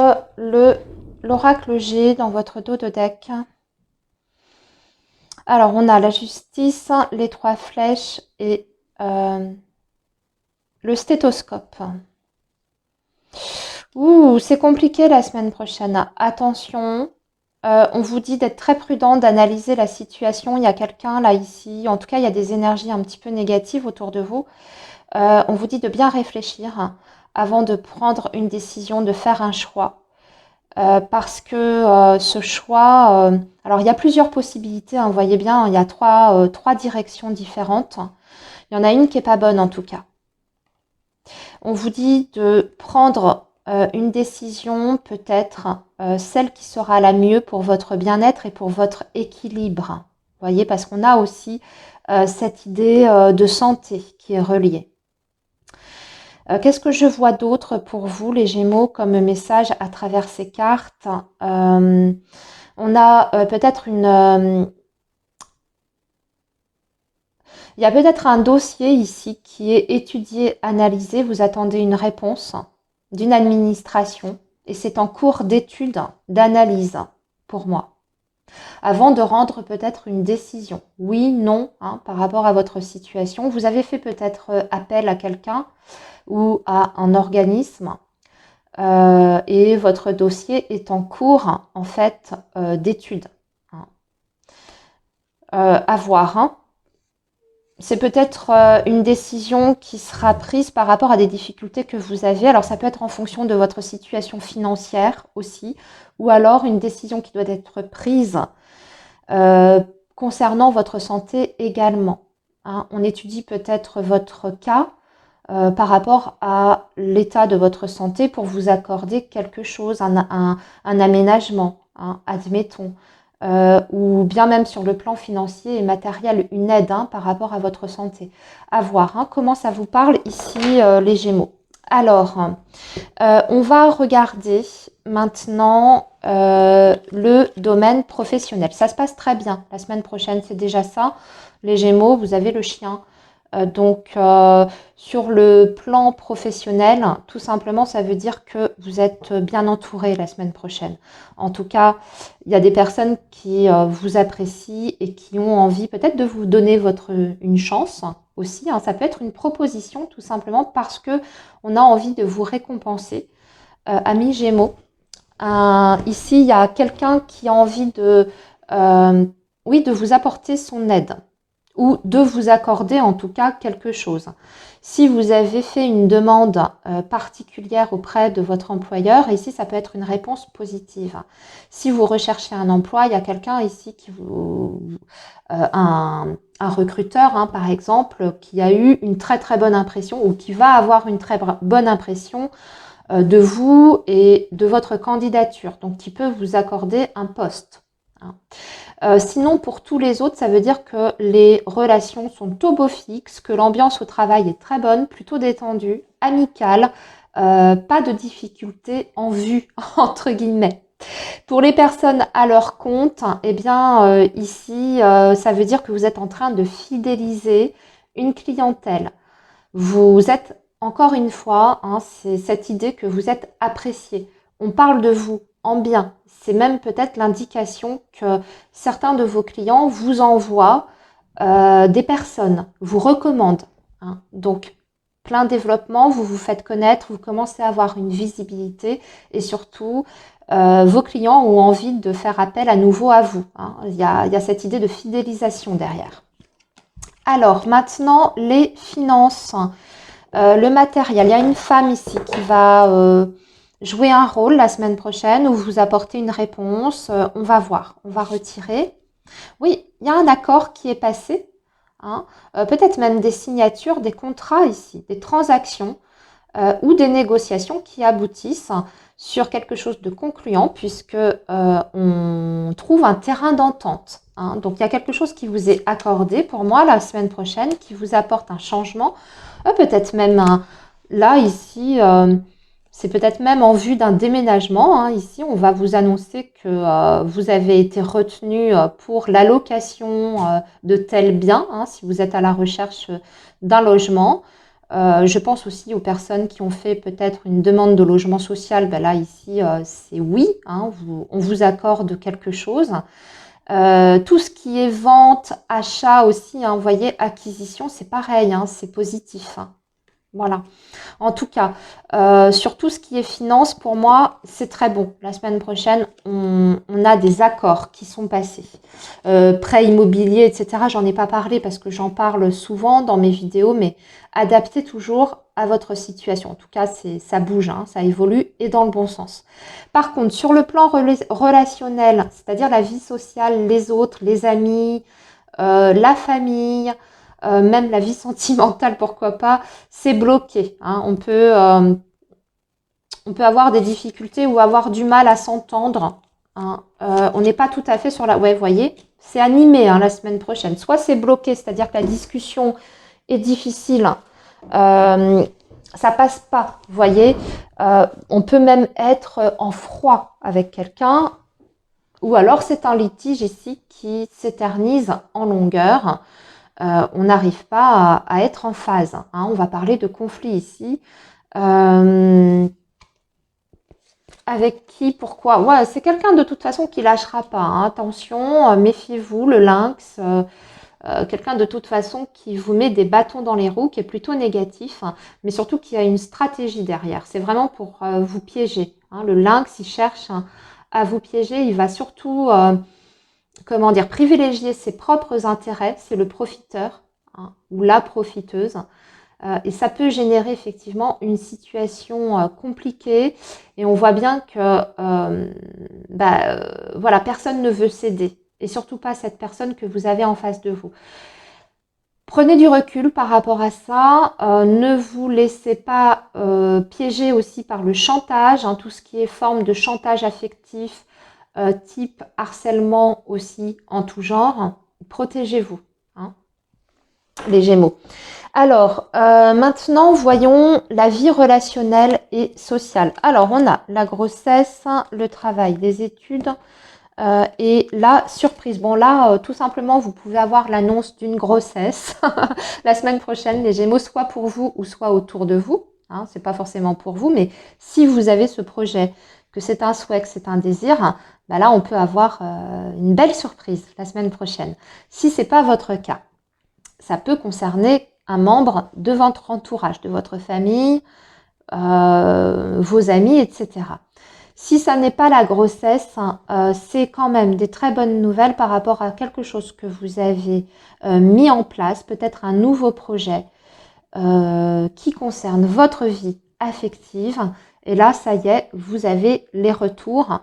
l'oracle G dans votre dos de deck? Alors, on a la justice, les 3 flèches et le stéthoscope. Ouh, c'est compliqué la semaine prochaine. Attention, on vous dit d'être très prudent, d'analyser la situation. Il y a quelqu'un là, ici. En tout cas, il y a des énergies un petit peu négatives autour de vous. On vous dit de bien réfléchir avant de prendre une décision, de faire un choix. Parce que ce choix, alors il y a plusieurs possibilités, hein, vous voyez bien, il y a trois directions différentes. Il y en a une qui n'est pas bonne en tout cas. On vous dit de prendre une décision, peut-être celle qui sera la mieux pour votre bien-être et pour votre équilibre. Vous voyez, parce qu'on a aussi cette idée de santé qui est reliée. Qu'est-ce que je vois d'autre pour vous, les Gémeaux, comme message à travers ces cartes? On a peut-être il y a peut-être un dossier ici qui est étudié, analysé. Vous attendez une réponse d'une administration et c'est en cours d'étude, d'analyse pour moi. Avant de rendre peut-être une décision. Oui, non, hein, par rapport à votre situation. Vous avez fait peut-être appel à quelqu'un ou à un organisme et votre dossier est en cours en fait d'étude. Hein. À voir. Hein. C'est peut-être une décision qui sera prise par rapport à des difficultés que vous avez. Alors ça peut être en fonction de votre situation financière aussi, ou alors une décision qui doit être prise concernant votre santé également. Hein. On étudie peut-être votre cas par rapport à l'état de votre santé pour vous accorder quelque chose, un aménagement, hein, admettons, ou bien même sur le plan financier et matériel, une aide hein, par rapport à votre santé. À voir hein, comment ça vous parle ici, les Gémeaux. Alors, on va regarder maintenant le domaine professionnel. Ça se passe très bien la semaine prochaine, c'est déjà ça. Les Gémeaux, vous avez le chien. Donc, sur le plan professionnel, tout simplement, ça veut dire que vous êtes bien entouré la semaine prochaine. En tout cas, il y a des personnes qui vous apprécient et qui ont envie peut-être de vous donner une chance aussi. Hein. Ça peut être une proposition tout simplement parce que on a envie de vous récompenser. Amis Gémeaux, ici, il y a quelqu'un qui a envie oui, de vous apporter son aide ou de vous accorder en tout cas quelque chose. Si vous avez fait une demande particulière auprès de votre employeur, ici ça peut être une réponse positive. Si vous recherchez un emploi, il y a quelqu'un ici qui un recruteur hein, par exemple, qui a eu une très très bonne impression ou qui va avoir une très bonne impression de vous et de votre candidature, donc qui peut vous accorder un poste. Hein. Sinon, pour tous les autres, ça veut dire que les relations sont au beau fixe, que l'ambiance au travail est très bonne, plutôt détendue, amicale, pas de difficultés en vue, entre guillemets. Pour les personnes à leur compte, eh bien, ici, ça veut dire que vous êtes en train de fidéliser une clientèle. Vous êtes, encore une fois, hein, c'est cette idée que vous êtes apprécié. On parle de vous en bien. C'est même peut-être l'indication que certains de vos clients vous envoient des personnes, vous recommandent. Hein. Donc, plein développement, vous vous faites connaître, vous commencez à avoir une visibilité et surtout, vos clients ont envie de faire appel à nouveau à vous. Hein. Il y a cette idée de fidélisation derrière. Alors, maintenant, les finances. Le matériel. Il y a une femme ici qui va jouer un rôle la semaine prochaine ou vous apporter une réponse. On va voir. On va retirer. Oui, il y a un accord qui est passé. Hein. Peut-être même des signatures, des contrats ici, des transactions ou des négociations qui aboutissent sur quelque chose de concluant puisque on trouve un terrain d'entente. Hein. Donc, il y a quelque chose qui vous est accordé pour moi la semaine prochaine qui vous apporte un changement. Peut-être même là, ici, c'est peut-être même en vue d'un déménagement. Hein. Ici, on va vous annoncer que vous avez été retenu pour l'allocation de tel bien, hein, si vous êtes à la recherche d'un logement. Je pense aussi aux personnes qui ont fait peut-être une demande de logement social. Ben là, ici, c'est oui, hein, on vous accorde quelque chose. Tout ce qui est vente, achat aussi, hein, vous voyez, acquisition, c'est pareil, hein, c'est positif. Hein. Voilà. En tout cas, sur tout ce qui est finance, pour moi, c'est très bon. La semaine prochaine, on a des accords qui sont passés. Prêt immobilier, etc., j'en ai pas parlé parce que j'en parle souvent dans mes vidéos, mais adaptez toujours à votre situation. En tout cas, ça bouge, hein, ça évolue et dans le bon sens. Par contre, sur le plan relationnel, c'est-à-dire la vie sociale, les autres, les amis, la famille, même la vie sentimentale, pourquoi pas, c'est bloqué. Hein. On peut avoir des difficultés ou avoir du mal à s'entendre. Hein. On n'est pas tout à fait sur la... Ouais, vous voyez, c'est animé hein, la semaine prochaine. Soit c'est bloqué, c'est-à-dire que la discussion est difficile. Ça passe pas, vous voyez. On peut même être en froid avec quelqu'un. Ou alors c'est un litige ici qui s'éternise en longueur. On n'arrive pas à être en phase. Hein. On va parler de conflit ici. Avec qui, pourquoi? Ouais, c'est quelqu'un de toute façon qui lâchera pas. Hein. Attention, méfiez-vous, le lynx. Quelqu'un de toute façon qui vous met des bâtons dans les roues, qui est plutôt négatif, hein, mais surtout qui a une stratégie derrière. C'est vraiment pour vous piéger. Hein. Le lynx, il cherche à vous piéger. Il va surtout... comment dire, privilégier ses propres intérêts, c'est le profiteur hein, ou la profiteuse. Et ça peut générer effectivement une situation compliquée et on voit bien que voilà, personne ne veut céder et surtout pas cette personne que vous avez en face de vous. Prenez du recul par rapport à ça, ne vous laissez pas piéger aussi par le chantage, hein, tout ce qui est forme de chantage affectif, type harcèlement aussi en tout genre. Protégez-vous, hein, les Gémeaux. Alors, maintenant, voyons la vie relationnelle et sociale. Alors, on a la grossesse, le travail, les études et la surprise. Bon, là, tout simplement, vous pouvez avoir l'annonce d'une grossesse la semaine prochaine, les Gémeaux, soit pour vous ou soit autour de vous. Hein, c'est pas forcément pour vous, mais si vous avez ce projet, que c'est un souhait, que c'est un désir, bah là, on peut avoir une belle surprise la semaine prochaine. Si c'est pas votre cas, ça peut concerner un membre de votre entourage, de votre famille, vos amis, etc. Si ça n'est pas la grossesse, c'est quand même des très bonnes nouvelles par rapport à quelque chose que vous avez mis en place, peut-être un nouveau projet qui concerne votre vie affective. Et là, ça y est, vous avez les retours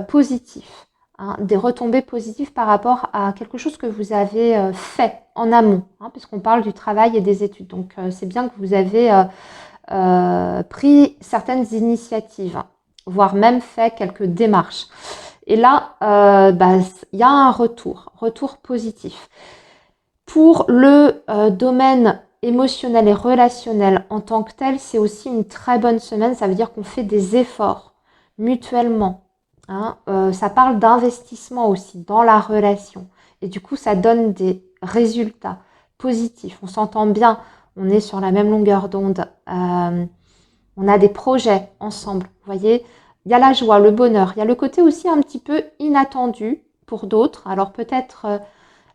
positifs. Hein, des retombées positives par rapport à quelque chose que vous avez fait en amont, hein, puisqu'on parle du travail et des études. Donc, c'est bien que vous avez pris certaines initiatives, voire même fait quelques démarches. Et là, y a un retour positif. Pour le domaine émotionnel et relationnel en tant que tel, c'est aussi une très bonne semaine. Ça veut dire qu'on fait des efforts mutuellement. Hein. Ça parle d'investissement aussi dans la relation. Et du coup, ça donne des résultats positifs. On s'entend bien, on est sur la même longueur d'onde. On a des projets ensemble. Vous voyez, il y a la joie, le bonheur. Il y a le côté aussi un petit peu inattendu pour d'autres. Alors peut-être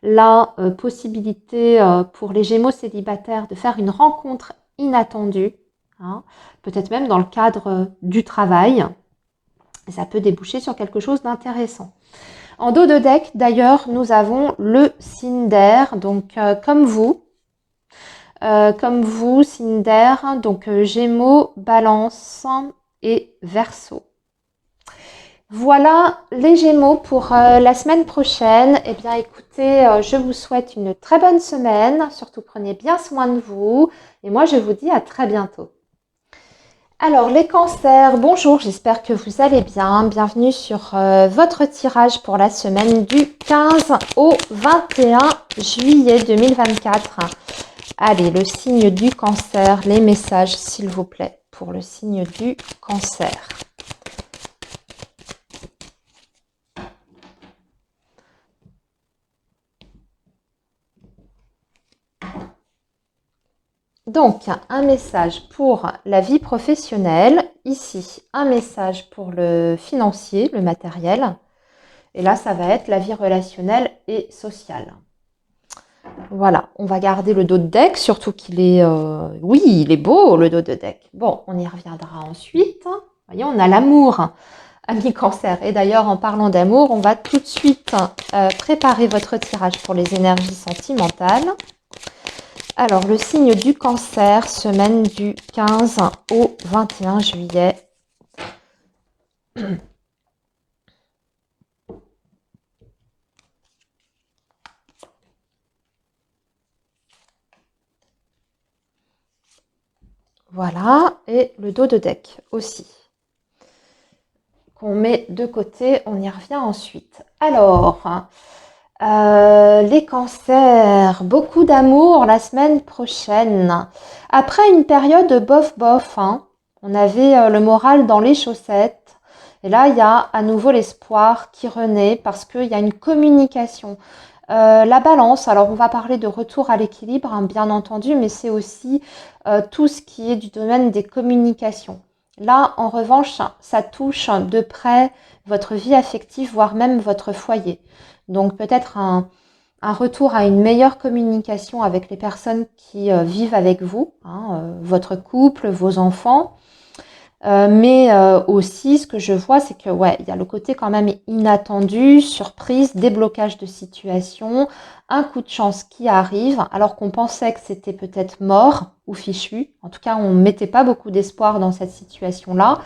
la possibilité pour les Gémeaux célibataires de faire une rencontre inattendue. Hein, peut-être même dans le cadre du travail. Et ça peut déboucher sur quelque chose d'intéressant. En dos de deck, d'ailleurs, nous avons le signe d'air, donc comme vous, signe d'air, donc Gémeaux, Balance et Verseau. Voilà les Gémeaux pour la semaine prochaine. Eh bien, écoutez, je vous souhaite une très bonne semaine. Surtout, prenez bien soin de vous. Et moi, je vous dis à très bientôt. Alors, les cancers, bonjour, j'espère que vous allez bien. Bienvenue sur votre tirage pour la semaine du 15 au 21 juillet 2024. Allez, le signe du cancer, les messages, s'il vous plaît, pour le signe du cancer. Donc, un message pour la vie professionnelle. Ici, un message pour le financier, le matériel. Et là, ça va être la vie relationnelle et sociale. Voilà, on va garder le dos de deck, surtout qu'il est... oui, il est beau, le dos de deck. Bon, on y reviendra ensuite. Vous voyez, on a l'amour, ami cancer. Et d'ailleurs, en parlant d'amour, on va tout de suite préparer votre tirage pour les énergies sentimentales. Alors, le signe du cancer, semaine du 15 au 21 juillet. Voilà, et le dos de deck aussi. Qu'on met de côté, on y revient ensuite. Alors, les cancers, beaucoup d'amour la semaine prochaine. Après une période bof-bof, hein, on avait le moral dans les chaussettes. Et là, il y a à nouveau l'espoir qui renaît parce qu'il y a une communication. La balance, alors on va parler de retour à l'équilibre, hein, bien entendu, mais c'est aussi tout ce qui est du domaine des communications. Là, en revanche, ça touche de près votre vie affective, voire même votre foyer. Donc peut-être un retour à une meilleure communication avec les personnes qui vivent avec vous, hein, votre couple, vos enfants. Mais aussi, ce que je vois, c'est que ouais, il y a le côté quand même inattendu, surprise, déblocage de situation, un coup de chance qui arrive, alors qu'on pensait que c'était peut-être mort ou fichu. En tout cas, on ne mettait pas beaucoup d'espoir dans cette situation-là.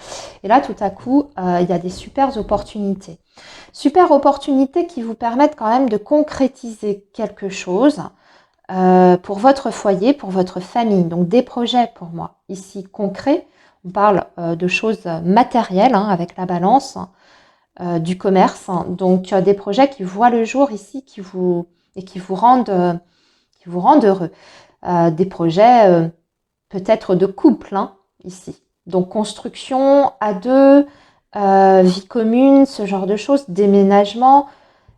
Et là, tout à coup, il y a des super opportunités. Super opportunités qui vous permettent quand même de concrétiser quelque chose pour votre foyer, pour votre famille. Donc des projets pour moi ici concrets. On parle de choses matérielles hein, avec la balance, du commerce. Donc des projets qui voient le jour ici, qui vous rendent heureux. Des projets peut-être de couple hein, ici. Donc construction à deux, vie commune, ce genre de choses, déménagement,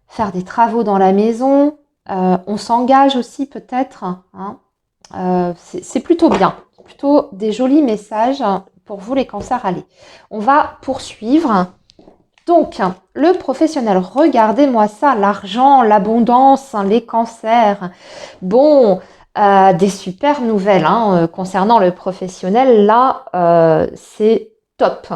faire des travaux dans la maison. On s'engage aussi peut-être. Hein, c'est plutôt bien. Plutôt des jolis messages pour vous les cancers. Allez, on va poursuivre. Donc, le professionnel, regardez-moi ça, l'argent, l'abondance, les cancers. Bon, des super nouvelles hein, concernant le professionnel. Là, c'est top.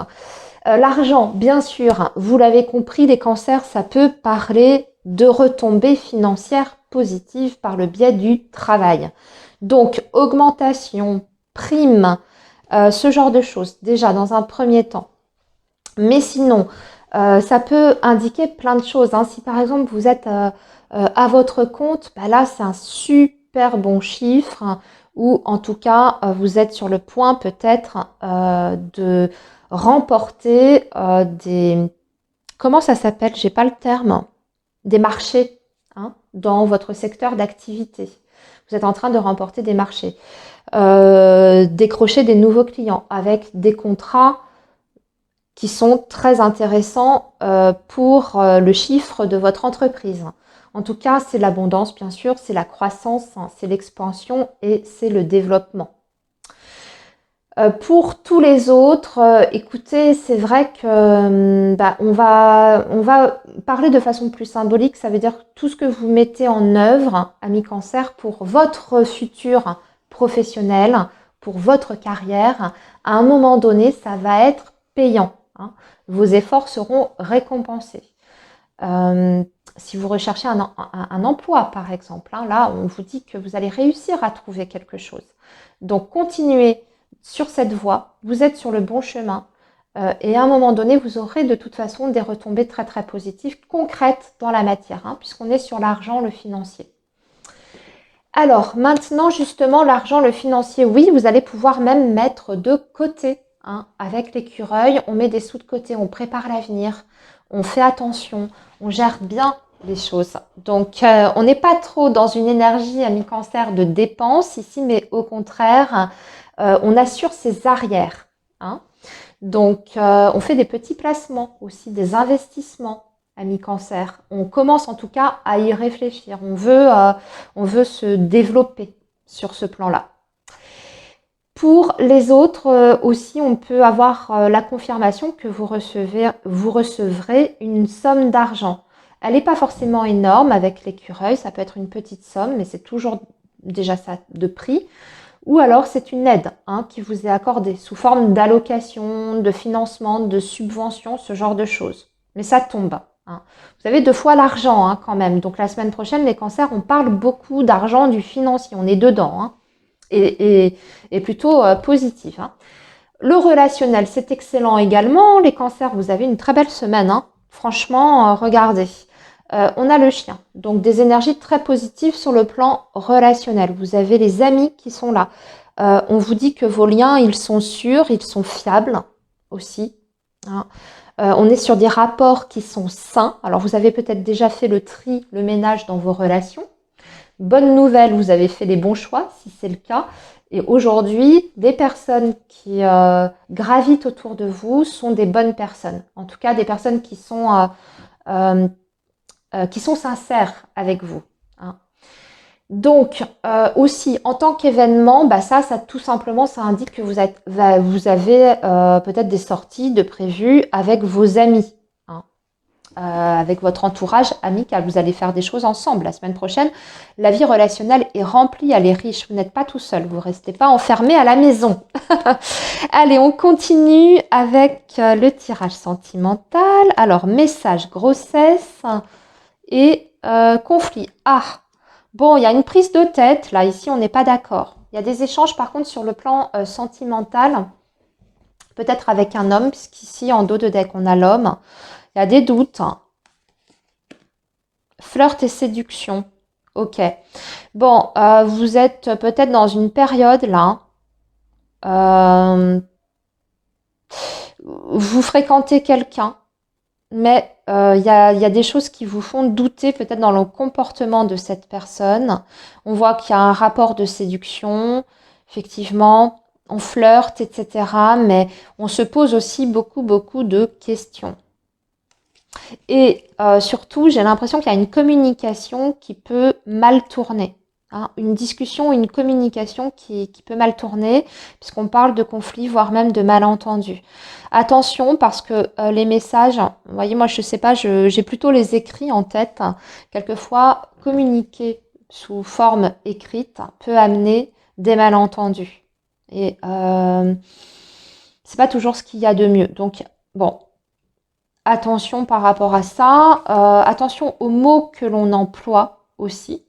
L'argent, bien sûr, vous l'avez compris, les cancers, ça peut parler de retombées financières positives par le biais du travail. Donc, augmentation, prime, ce genre de choses, déjà dans un premier temps. Mais sinon, ça peut indiquer plein de choses. Hein. Si par exemple vous êtes à votre compte, bah là c'est un super bon chiffre. Hein, ou en tout cas, vous êtes sur le point peut-être de remporter des... Comment ça s'appelle? J'ai pas le terme. Des marchés hein, dans votre secteur d'activité. Vous êtes en train de remporter des marchés. Décrocher des nouveaux clients avec des contrats qui sont très intéressants pour le chiffre de votre entreprise. En tout cas, c'est l'abondance, bien sûr, c'est la croissance, hein, c'est l'expansion et c'est le développement. Pour tous les autres, écoutez, c'est vrai que on va parler de façon plus symbolique. Ça veut dire que tout ce que vous mettez en œuvre, ami cancer, pour votre futur professionnel, pour votre carrière, à un moment donné, ça va être payant. hein. Vos efforts seront récompensés. Si vous recherchez un emploi, par exemple, hein, là, on vous dit que vous allez réussir à trouver quelque chose. Donc, continuez sur cette voie. Vous êtes sur le bon chemin. Et à un moment donné, vous aurez de toute façon des retombées très, très positives, concrètes dans la matière, hein, puisqu'on est sur l'argent, le financier. Alors, maintenant, justement, l'argent, le financier, oui, vous allez pouvoir même mettre de côté. Hein, avec l'écureuil, on met des sous de côté, on prépare l'avenir, on fait attention, on gère bien les choses. Donc, on n'est pas trop dans une énergie à mi-cancer de dépenses ici, mais au contraire, on assure ses arrières. Hein. Donc, on fait des petits placements aussi, des investissements à mi-cancer. On commence en tout cas à y réfléchir. On veut se développer sur ce plan-là. Pour les autres aussi, on peut avoir la confirmation que vous recevrez une somme d'argent. Elle n'est pas forcément énorme avec l'écureuil, ça peut être une petite somme, mais c'est toujours déjà ça de prix. Ou alors c'est une aide hein, qui vous est accordée sous forme d'allocation, de financement, de subvention, ce genre de choses. Mais ça tombe. Hein. Vous avez 2 fois l'argent hein, quand même. Donc la semaine prochaine, les cancers, on parle beaucoup d'argent, du financier. On est dedans. Hein. Et plutôt positif. Hein. Le relationnel, c'est excellent également. Les cancers, vous avez une très belle semaine. Hein. Franchement, regardez. On a le chien, donc des énergies très positives sur le plan relationnel. Vous avez les amis qui sont là. On vous dit que vos liens, ils sont sûrs, ils sont fiables aussi. Hein. On est sur des rapports qui sont sains. Alors, vous avez peut-être déjà fait le tri, le ménage dans vos relations. Bonne nouvelle, vous avez fait les bons choix, si c'est le cas. Et aujourd'hui, des personnes qui gravitent autour de vous sont des bonnes personnes. En tout cas, des personnes qui sont sincères avec vous. Hein. Donc, aussi, en tant qu'événement, bah ça tout simplement, ça indique que vous avez peut-être des sorties de prévues avec vos amis, hein. Avec votre entourage amical. Vous allez faire des choses ensemble la semaine prochaine. La vie relationnelle est remplie, elle est riche. Vous n'êtes pas tout seul, vous ne restez pas enfermé à la maison. Allez, on continue avec le tirage sentimental. Alors, message grossesse et conflit. Ah, bon, il y a une prise de tête. Là, ici, on n'est pas d'accord. Il y a des échanges, par contre, sur le plan sentimental. Peut-être avec un homme, puisqu'ici, en dos de deck, on a l'homme. Il y a des doutes. Flirt et séduction. Ok. Bon, vous êtes peut-être dans une période, là. Vous fréquentez quelqu'un. Mais il y a des choses qui vous font douter peut-être dans le comportement de cette personne. On voit qu'il y a un rapport de séduction, effectivement, on flirte, etc. Mais on se pose aussi beaucoup de questions. Et surtout, j'ai l'impression qu'il y a une communication qui peut mal tourner. Hein, une discussion, une communication qui peut mal tourner, puisqu'on parle de conflits, voire même de malentendus. Attention, parce que les messages, vous voyez, moi je ne sais pas, j'ai plutôt les écrits en tête. Quelquefois, communiquer sous forme écrite peut amener des malentendus. Et c'est pas toujours ce qu'il y a de mieux. Donc, bon, attention par rapport à ça. Attention aux mots que l'on emploie aussi.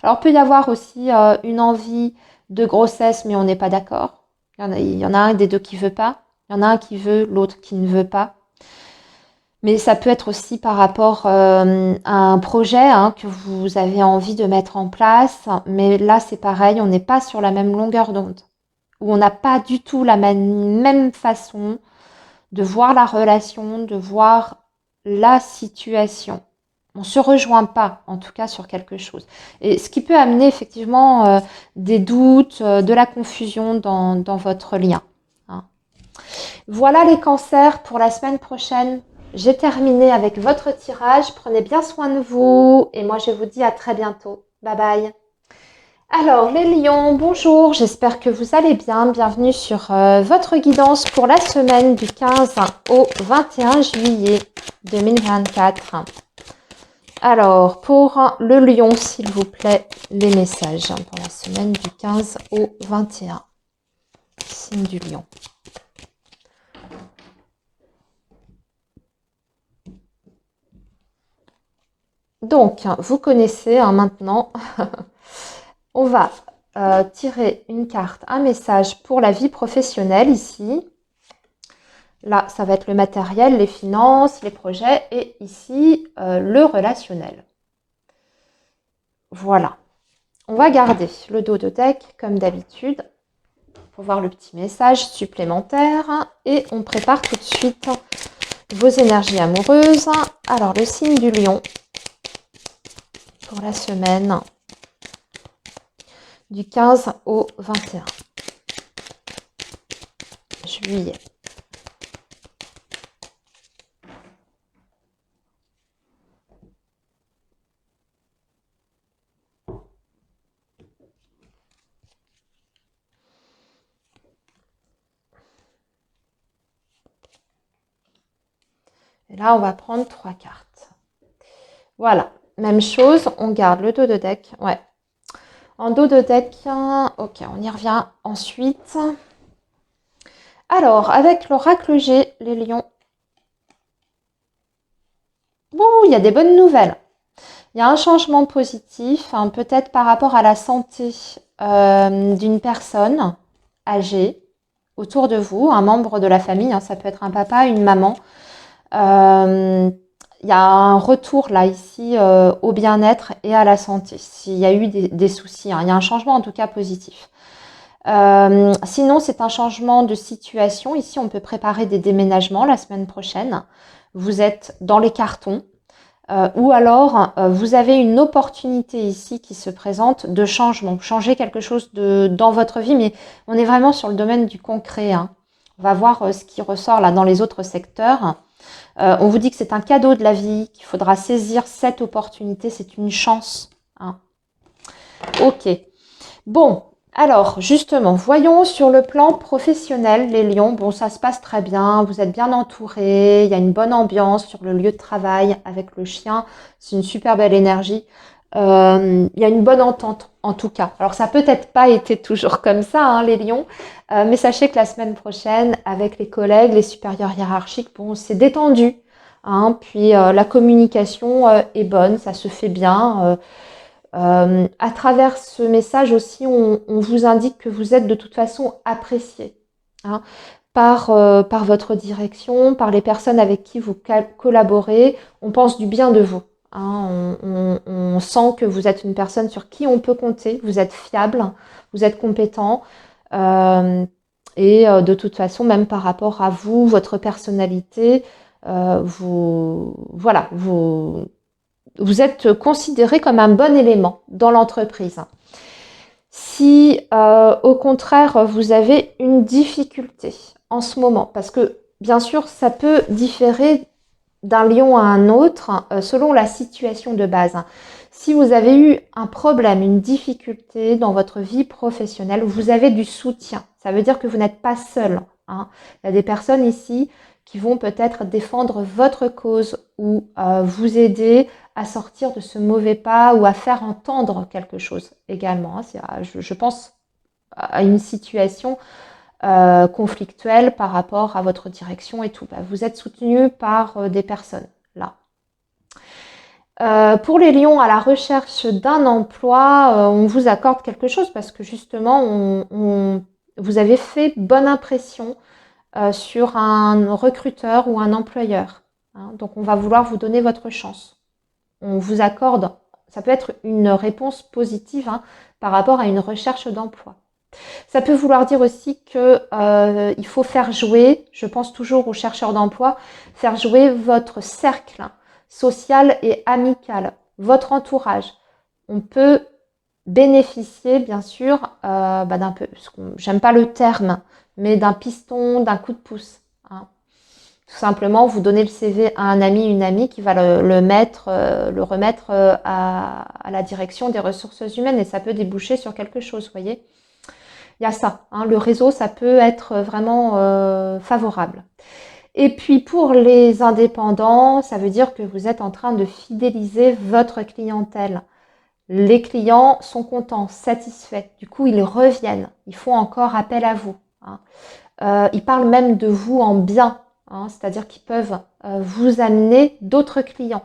Alors, il peut y avoir aussi une envie de grossesse, mais on n'est pas d'accord. Il y en a un des deux qui ne veut pas. Il y en a un qui veut, l'autre qui ne veut pas. Mais ça peut être aussi par rapport à un projet hein, que vous avez envie de mettre en place. Mais là, c'est pareil, on n'est pas sur la même longueur d'onde. Ou on n'a pas du tout la même façon de voir la relation, de voir la situation. On ne se rejoint pas, en tout cas, sur quelque chose. Et ce qui peut amener effectivement des doutes, de la confusion dans votre lien. Hein. Voilà les cancers pour la semaine prochaine. J'ai terminé avec votre tirage. Prenez bien soin de vous. Et moi, je vous dis à très bientôt. Bye bye. Alors, les lions, bonjour, j'espère que vous allez bien. Bienvenue sur votre guidance pour la semaine du 15 au 21 juillet 2024. Alors, pour le lion, s'il vous plaît, les messages pour la semaine du 15 au 21. Signe du lion. Donc, vous connaissez maintenant. On va tirer une carte, un message pour la vie professionnelle ici. Là, ça va être le matériel, les finances, les projets et ici, le relationnel. Voilà. On va garder le dos de deck comme d'habitude pour voir le petit message supplémentaire et on prépare tout de suite vos énergies amoureuses. Alors, le signe du lion pour la semaine du 15 au 21 juillet. Et là, on va prendre 3 cartes. Voilà, même chose, on garde le dos de deck. Ouais. En dos de deck, ok, on y revient ensuite. Alors, avec l'oracle G, les lions. Il y a des bonnes nouvelles. Il y a un changement positif, hein, peut-être par rapport à la santé d'une personne âgée autour de vous, un membre de la famille, hein, ça peut être un papa, une maman. Il y a un retour là ici au bien-être et à la santé, s'il y a eu des soucis. Hein. Il y a un changement en tout cas positif. Sinon, c'est un changement de situation. Ici, on peut préparer des déménagements la semaine prochaine. Vous êtes dans les cartons. Ou alors, vous avez une opportunité ici qui se présente de changement, changer quelque chose dans votre vie, mais on est vraiment sur le domaine du concret. Hein. On va voir ce qui ressort là dans les autres secteurs. On vous dit que c'est un cadeau de la vie, qu'il faudra saisir cette opportunité, c'est une chance. Hein. Ok. Bon, alors justement, voyons sur le plan professionnel, les lions. Bon, ça se passe très bien, vous êtes bien entourés, il y a une bonne ambiance sur le lieu de travail avec le chien, c'est une super belle énergie. Il y a une bonne entente en tout cas. Alors ça peut être pas été toujours comme ça, hein, les lions, mais sachez que la semaine prochaine, avec les collègues, les supérieurs hiérarchiques, bon, c'est détendu. Hein, puis la communication est bonne, ça se fait bien. À travers ce message aussi, on vous indique que vous êtes de toute façon apprécié, hein, par votre direction, par les personnes avec qui vous collaborez. On pense du bien de vous. Hein, on sent que vous êtes une personne sur qui on peut compter. Vous êtes fiable, vous êtes compétent. De toute façon, même par rapport à vous, votre personnalité, vous êtes considéré comme un bon élément dans l'entreprise. Si au contraire vous avez une difficulté en ce moment, parce que bien sûr ça peut différer d'un lion à un autre selon la situation de base. Si vous avez eu un problème, une difficulté dans votre vie professionnelle, vous avez du soutien. Ça veut dire que vous n'êtes pas seul. Hein. Il y a des personnes ici qui vont peut-être défendre votre cause ou vous aider à sortir de ce mauvais pas ou à faire entendre quelque chose également. Hein. Je pense à une situation conflictuelle par rapport à votre direction et tout. Vous êtes soutenu par des personnes là. Pour les lions à la recherche d'un emploi, on vous accorde quelque chose parce que justement, vous avez fait bonne impression sur un recruteur ou un employeur. Hein. Donc, on va vouloir vous donner votre chance. On vous accorde, ça peut être une réponse positive hein, par rapport à une recherche d'emploi. Ça peut vouloir dire aussi que il faut faire jouer, je pense toujours aux chercheurs d'emploi, faire jouer votre cercle social et amical, votre entourage. On peut bénéficier, bien sûr, d'un peu, j'aime pas le terme, mais d'un piston, d'un coup de pouce. Hein. Tout simplement, vous donnez le CV à un ami, une amie qui va le remettre à la direction des ressources humaines et ça peut déboucher sur quelque chose, vous voyez. Il y a ça, hein, le réseau, ça peut être vraiment favorable. Et puis pour les indépendants, ça veut dire que vous êtes en train de fidéliser votre clientèle. Les clients sont contents, satisfaits. Du coup, ils reviennent. Ils font encore appel à vous. Hein. Ils parlent même de vous en bien. Hein, c'est-à-dire qu'ils peuvent vous amener d'autres clients.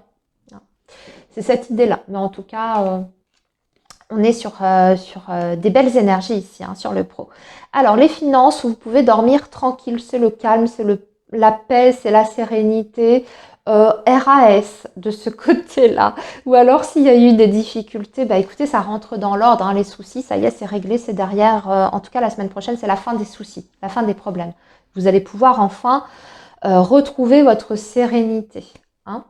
Hein. C'est cette idée-là. Mais en tout cas, on est sur des belles énergies ici, hein, sur le pro. Alors, les finances, vous pouvez dormir tranquille. C'est le calme, c'est la paix, c'est la sérénité. RAS de ce côté-là. Ou alors, s'il y a eu des difficultés, bah écoutez, ça rentre dans l'ordre. Hein, les soucis, ça y est, c'est réglé, c'est derrière. En tout cas, la semaine prochaine, c'est la fin des soucis, la fin des problèmes. Vous allez pouvoir enfin retrouver votre sérénité. Hein.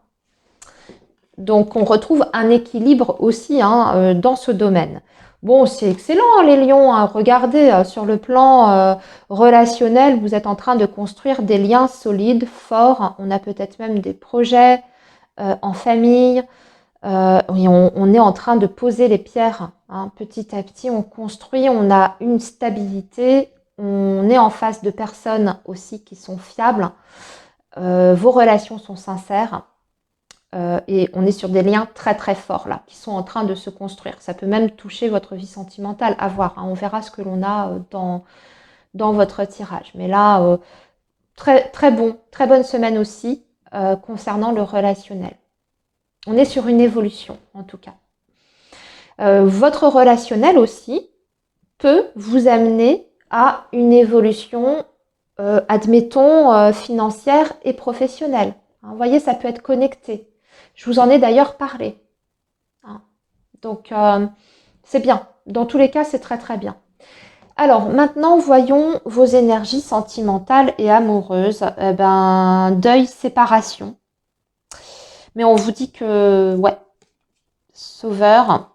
Donc, on retrouve un équilibre aussi hein, dans ce domaine. Bon, c'est excellent les lions. Hein. Regardez, sur le plan relationnel, vous êtes en train de construire des liens solides, forts. On a peut-être même des projets en famille. On est en train de poser les pierres. Hein. Petit à petit, on construit, on a une stabilité. On est en face de personnes aussi qui sont fiables. Vos relations sont sincères. Et on est sur des liens très très forts là, qui sont en train de se construire. Ça peut même toucher votre vie sentimentale, à voir. Hein. On verra ce que l'on a dans votre tirage. Mais là, très, très bon, très bonne semaine aussi concernant le relationnel. On est sur une évolution en tout cas. Votre relationnel aussi peut vous amener à une évolution, admettons, financière et professionnelle. Hein, vous voyez, ça peut être connecté. Je vous en ai d'ailleurs parlé. Hein. Donc, c'est bien. Dans tous les cas, c'est très très bien. Alors, maintenant, voyons vos énergies sentimentales et amoureuses. Eh ben, deuil, séparation. Mais on vous dit que, ouais, sauveur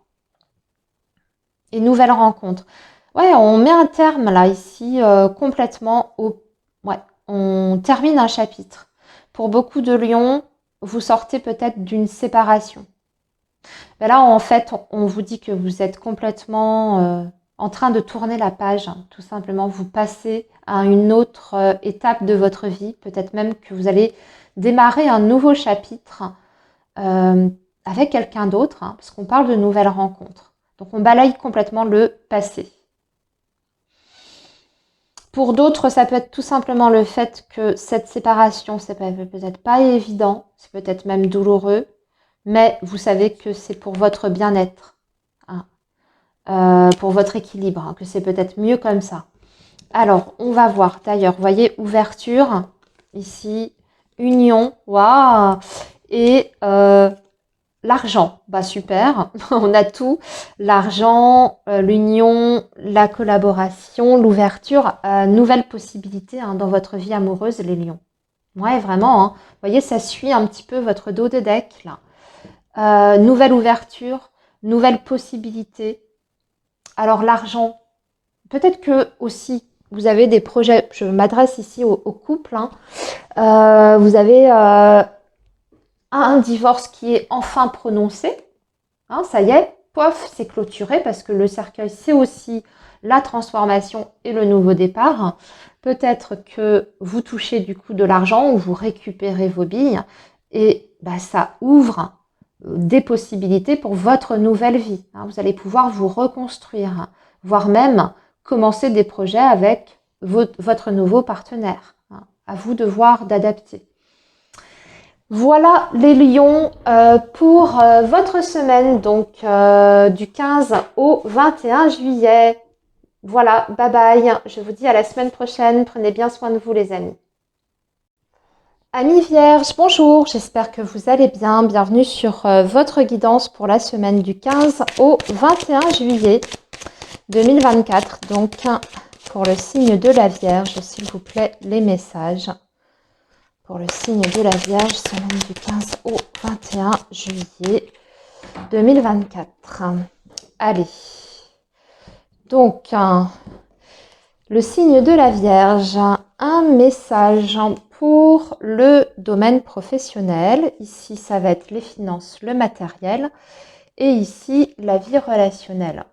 et nouvelle rencontre. Ouais, on met un terme là, ici, complètement au... Ouais, on termine un chapitre. Pour beaucoup de lions, vous sortez peut-être d'une séparation. Ben là, en fait, on vous dit que vous êtes complètement en train de tourner la page. Hein, tout simplement, vous passez à une autre étape de votre vie. Peut-être même que vous allez démarrer un nouveau chapitre avec quelqu'un d'autre, hein, parce qu'on parle de nouvelles rencontres. Donc, on balaye complètement le passé. Pour d'autres, ça peut être tout simplement le fait que cette séparation, c'est peut-être pas évident, c'est peut-être même douloureux, mais vous savez que c'est pour votre bien-être, hein, pour votre équilibre, hein, que c'est peut-être mieux comme ça. Alors, on va voir d'ailleurs, vous voyez, ouverture, ici, union, waouh, et l'argent, bah super, on a tout, l'argent, l'union, la collaboration, l'ouverture, nouvelles possibilités hein, dans votre vie amoureuse, les lions. Ouais, vraiment, hein. Vous voyez, ça suit un petit peu votre dos de deck, là. Nouvelle ouverture, nouvelles possibilités. Alors l'argent, peut-être que aussi, vous avez des projets, je m'adresse ici au couple, hein. Vous avez... un divorce qui est enfin prononcé, hein, ça y est, pof, c'est clôturé parce que le cercueil, c'est aussi la transformation et le nouveau départ. Peut-être que vous touchez du coup de l'argent ou vous récupérez vos billes et bah, ça ouvre des possibilités pour votre nouvelle vie. Hein. Vous allez pouvoir vous reconstruire, voire même commencer des projets avec votre nouveau partenaire. Hein. À vous de voir, d'adapter. Voilà les lions pour votre semaine, donc du 15 au 21 juillet. Voilà, bye bye. Je vous dis à la semaine prochaine. Prenez bien soin de vous les amis. Amis vierges, bonjour. J'espère que vous allez bien. Bienvenue sur votre guidance pour la semaine du 15 au 21 juillet 2024. Donc pour le signe de la Vierge, s'il vous plaît, les messages. Pour le signe de la Vierge, semaine du 15 au 21 juillet 2024. Allez. Donc, le signe de la Vierge, un message pour le domaine professionnel. Ici, ça va être les finances, le matériel. Et ici, la vie relationnelle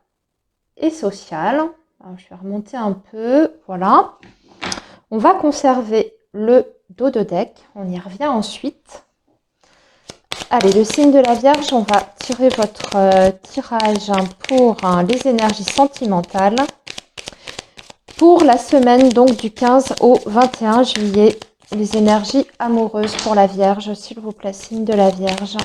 et sociale. Alors, je vais remonter un peu. Voilà. On va conserver le dos de deck, on y revient ensuite. Allez, le signe de la Vierge, on va tirer votre tirage pour les énergies sentimentales pour la semaine donc du 15 au 21 juillet. Les énergies amoureuses pour la Vierge, s'il vous plaît, signe de la Vierge.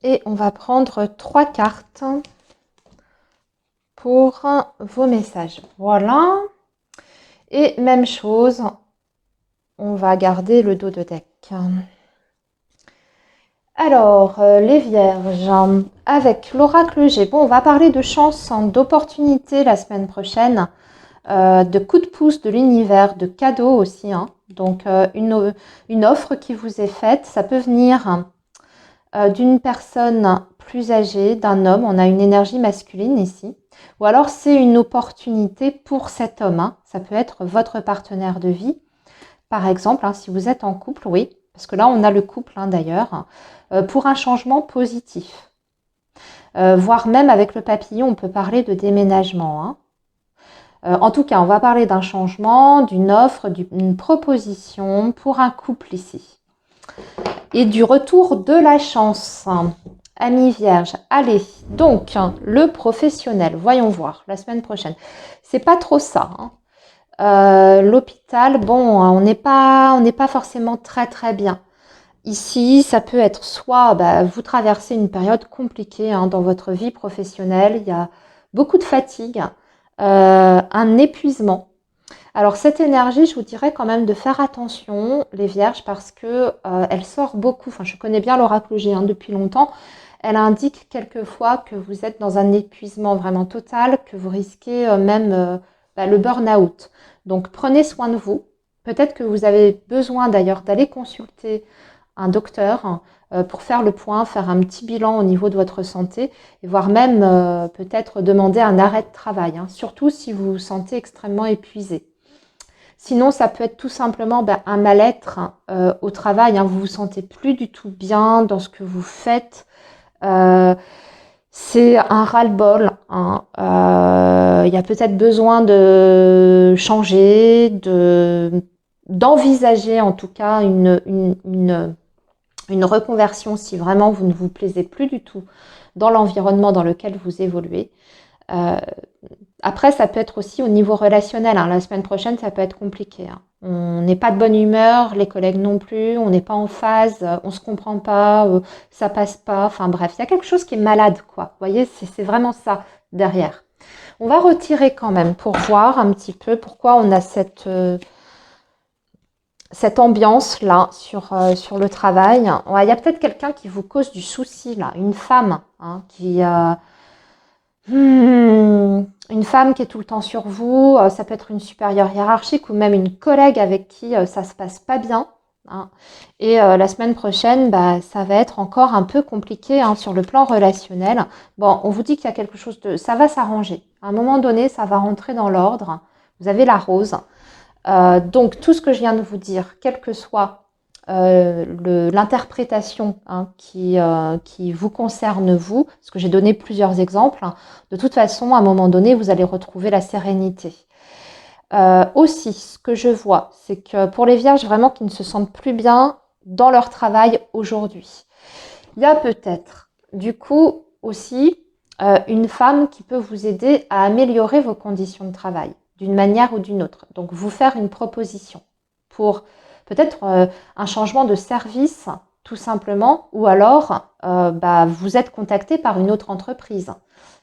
Et on va prendre 3 cartes pour vos messages. Voilà. Et même chose, on va garder le dos de deck. Alors, les vierges, avec l'oracle G, bon, on va parler de chance, d'opportunités la semaine prochaine, de coups de pouce de l'univers, de cadeaux aussi. Donc, une offre qui vous est faite, ça peut venir d'une personne plus âgée, d'un homme, on a une énergie masculine ici, ou alors c'est une opportunité pour cet homme, ça peut être votre partenaire de vie, par exemple, si vous êtes en couple, oui, parce que là on a le couple d'ailleurs, pour un changement positif. Voire même avec le papillon, on peut parler de déménagement. En tout cas, on va parler d'un changement, d'une offre, d'une proposition pour un couple ici. Et du retour de la chance. Amis vierges, allez, donc le professionnel, voyons voir la semaine prochaine. C'est pas trop ça. L'hôpital, bon, on n'est pas forcément très très bien. Ici, ça peut être soit vous traversez une période compliquée dans votre vie professionnelle, il y a beaucoup de fatigue, un épuisement. Alors cette énergie, je vous dirais quand même de faire attention, les vierges, parce que elle sort beaucoup. Enfin, je connais bien l'oracle G depuis longtemps. Elle indique quelquefois que vous êtes dans un épuisement vraiment total, que vous risquez même le burn-out. Donc prenez soin de vous. Peut-être que vous avez besoin d'ailleurs d'aller consulter un docteur pour faire le point, faire un petit bilan au niveau de votre santé et voire même peut-être demander un arrêt de travail, surtout si vous vous sentez extrêmement épuisé. Sinon, ça peut être tout simplement un mal-être au travail. Vous ne vous sentez plus du tout bien dans ce que vous faites. C'est un ras-le-bol. Il y a peut-être besoin de changer, d'envisager en tout cas une reconversion si vraiment vous ne vous plaisez plus du tout dans l'environnement dans lequel vous évoluez. Après, ça peut être aussi au niveau relationnel. La semaine prochaine, ça peut être compliqué. On n'est pas de bonne humeur, les collègues non plus, on n'est pas en phase, on se comprend pas, ça passe pas. Enfin bref, il y a quelque chose qui est malade, quoi. Vous voyez, c'est vraiment ça derrière. On va retirer quand même pour voir un petit peu pourquoi on a cette ambiance-là sur le travail. Il y a peut-être quelqu'un qui vous cause du souci, là, une femme qui... une femme qui est tout le temps sur vous, ça peut être une supérieure hiérarchique ou même une collègue avec qui ça se passe pas bien. Et la semaine prochaine, ça va être encore un peu compliqué sur le plan relationnel. Bon, on vous dit qu'il y a quelque chose de... Ça va s'arranger. À un moment donné, ça va rentrer dans l'ordre. Vous avez la rose. Donc, tout ce que je viens de vous dire, quelle que soit l'interprétation qui vous concerne vous, parce que j'ai donné plusieurs exemples, de toute façon, à un moment donné, vous allez retrouver la sérénité. Aussi, ce que je vois, c'est que pour les vierges vraiment qui ne se sentent plus bien dans leur travail aujourd'hui, il y a peut-être, du coup, aussi une femme qui peut vous aider à améliorer vos conditions de travail d'une manière ou d'une autre. Donc, vous faire une proposition pour peut-être un changement de service, tout simplement, ou alors vous êtes contacté par une autre entreprise.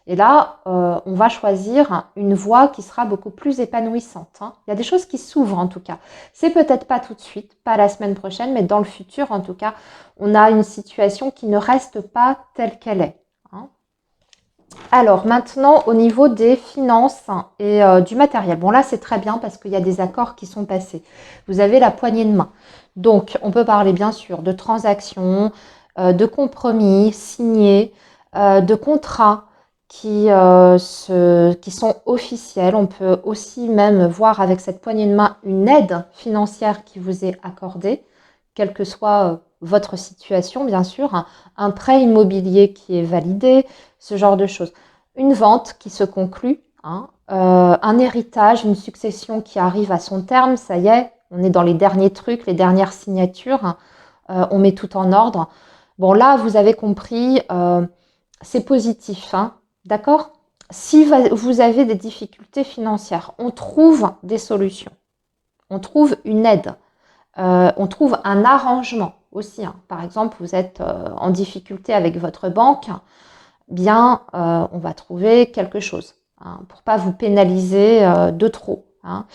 Et là, on va choisir une voie qui sera beaucoup plus épanouissante. Il y a des choses qui s'ouvrent en tout cas. C'est peut-être pas tout de suite, pas la semaine prochaine, mais dans le futur en tout cas, on a une situation qui ne reste pas telle qu'elle est. Alors maintenant, au niveau des finances et du matériel. Bon là, c'est très bien parce qu'il y a des accords qui sont passés. Vous avez la poignée de main. Donc, on peut parler bien sûr de transactions, de compromis signés, de contrats qui sont officiels. On peut aussi même voir avec cette poignée de main une aide financière qui vous est accordée, quelle que soit votre situation, bien sûr. Un prêt immobilier qui est validé, ce genre de choses. Une vente qui se conclut, un héritage, une succession qui arrive à son terme, ça y est, on est dans les derniers trucs, les dernières signatures, on met tout en ordre. Bon là, vous avez compris, c'est positif, d'accord ? Si vous avez des difficultés financières, on trouve des solutions, on trouve une aide, on trouve un arrangement aussi, hein. Par exemple, vous êtes en difficulté avec votre banque, bien, on va trouver quelque chose, hein, pour pas vous pénaliser de trop, hein.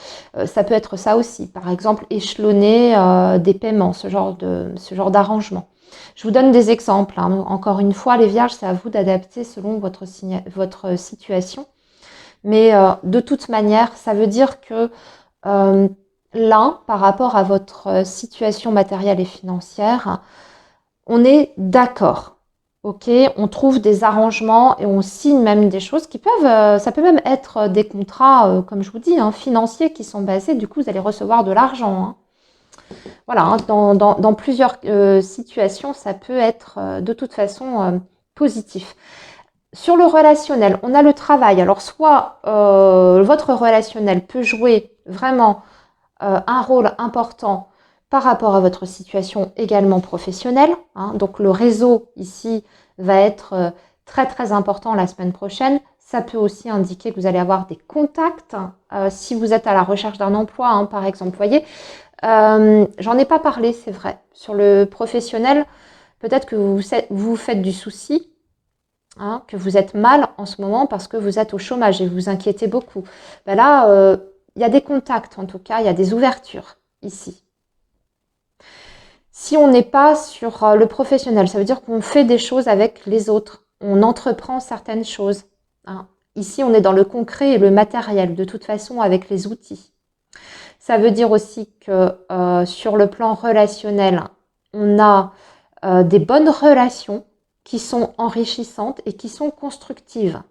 Ça peut être ça aussi, par exemple, échelonner des paiements, ce genre d'arrangement. Je vous donne des exemples, hein. Encore une fois, les vierges, c'est à vous d'adapter selon votre situation. Mais de toute manière, ça veut dire que là, par rapport à votre situation matérielle et financière, on est d'accord. Ok, on trouve des arrangements et on signe même des choses qui peuvent, ça peut même être des contrats, comme je vous dis, hein, financiers qui sont basés, du coup, vous allez recevoir de l'argent, hein. Voilà, hein, dans plusieurs situations, ça peut être de toute façon positif. Sur le relationnel, on a le travail. Alors, soit votre relationnel peut jouer vraiment un rôle important par rapport à votre situation également professionnelle, hein. Donc, le réseau ici va être très, très important la semaine prochaine. Ça peut aussi indiquer que vous allez avoir des contacts. Si vous êtes à la recherche d'un emploi, hein, par exemple, voyez, j'en ai pas parlé, c'est vrai. Sur le professionnel, peut-être que vous faites du souci, hein, que vous êtes mal en ce moment parce que vous êtes au chômage et vous vous inquiétez beaucoup. Ben là, il y a des contacts en tout cas, il y a des ouvertures ici. Si on n'est pas sur le professionnel, ça veut dire qu'on fait des choses avec les autres, on entreprend certaines choses, hein. Ici, on est dans le concret et le matériel, de toute façon, avec les outils. Ça veut dire aussi que sur le plan relationnel, on a des bonnes relations qui sont enrichissantes et qui sont constructives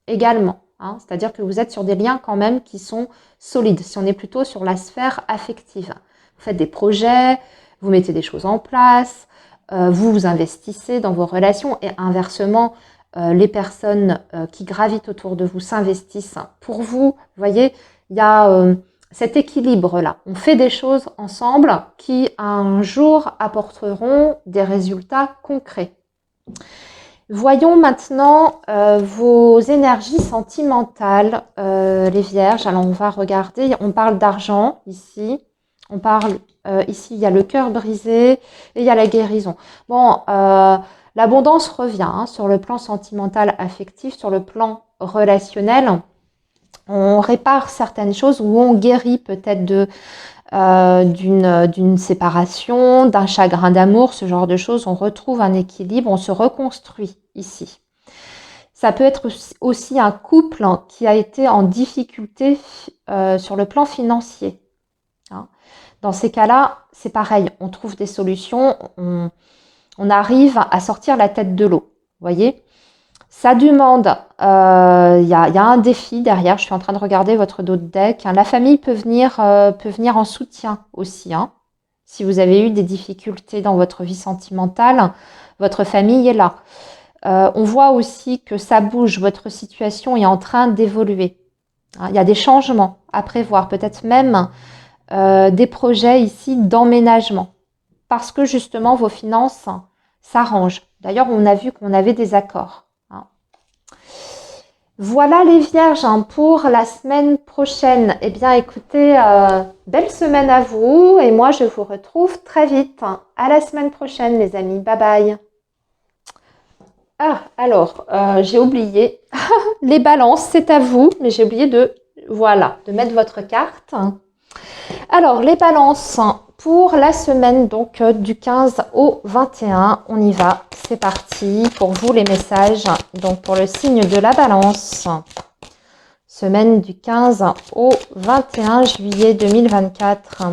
également, hein. C'est-à-dire que vous êtes sur des liens quand même qui sont solides, si on est plutôt sur la sphère affective. Vous faites des projets, vous mettez des choses en place, vous vous investissez dans vos relations et inversement, les personnes qui gravitent autour de vous s'investissent pour vous. Vous voyez, il y a cet équilibre-là. On fait des choses ensemble qui un jour apporteront des résultats concrets. Voyons maintenant vos énergies sentimentales, les vierges. Alors on va regarder, on parle d'argent ici, on parle ici il y a le cœur brisé et il y a la guérison. Bon, l'abondance revient, hein, sur le plan sentimental affectif, sur le plan relationnel. On répare certaines choses ou on guérit peut-être d'une séparation, d'un chagrin d'amour, ce genre de choses. On retrouve un équilibre, on se reconstruit ici. Ça peut être aussi un couple qui a été en difficulté sur le plan financier, hein. Dans ces cas-là, c'est pareil, on trouve des solutions, on arrive à sortir la tête de l'eau, vous voyez. Ça demande, y a un défi derrière. Je suis en train de regarder votre dos de deck, hein. La famille peut venir en soutien aussi, hein. Si vous avez eu des difficultés dans votre vie sentimentale, votre famille est là. On voit aussi que ça bouge, votre situation est en train d'évoluer, hein. Il y a des changements à prévoir, peut-être même des projets ici d'emménagement, parce que justement vos finances s'arrangent. D'ailleurs, on a vu qu'on avait des accords, hein. Voilà les vierges, hein, pour la semaine prochaine. Eh bien, écoutez, belle semaine à vous et moi, je vous retrouve très vite. À la semaine prochaine, les amis. Bye bye. Ah, alors, j'ai oublié. Les balances, c'est à vous, mais j'ai oublié de mettre votre carte. Alors, les balances pour la semaine donc du 15 au 21, on y va, c'est parti. Pour vous, les messages, donc pour le signe de la balance, semaine du 15 au 21 juillet 2024.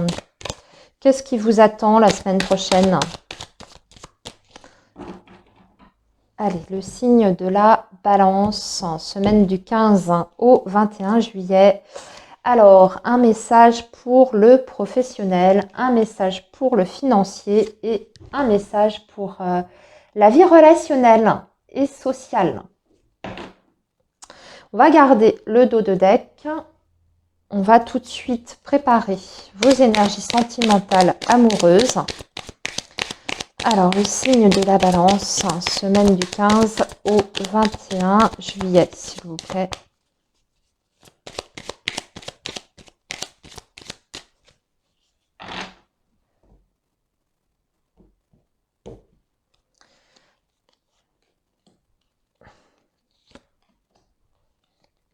Qu'est-ce qui vous attend la semaine prochaine? Allez, le signe de la balance, semaine du 15 au 21 juillet. Alors, un message pour le professionnel, un message pour le financier et un message pour la vie relationnelle et sociale. On va garder le dos de deck. On va tout de suite préparer vos énergies sentimentales amoureuses. Alors, le signe de la balance, semaine du 15 au 21 juillet, s'il vous plaît.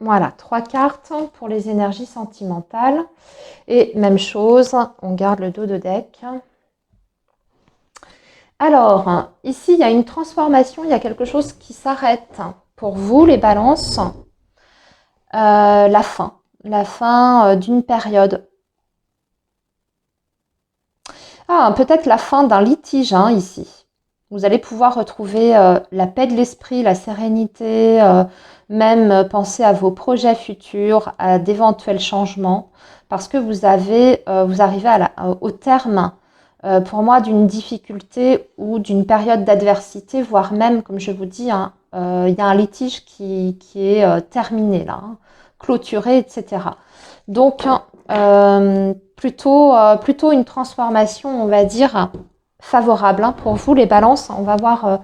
Voilà, 3 cartes pour les énergies sentimentales. Et même chose, on garde le dos de deck. Alors, ici, il y a une transformation, il y a quelque chose qui s'arrête. Pour vous, les balances, la fin d'une période. Ah, peut-être la fin d'un litige, hein, ici. Vous allez pouvoir retrouver la paix de l'esprit, la sérénité, même penser à vos projets futurs, à d'éventuels changements, parce que vous arrivez au terme, pour moi, d'une difficulté ou d'une période d'adversité, voire même, comme je vous dis, hein, il y a un litige qui est terminé là, hein, clôturé, etc. Donc, plutôt une transformation, on va dire, favorable, hein, pour vous, les balances. On va voir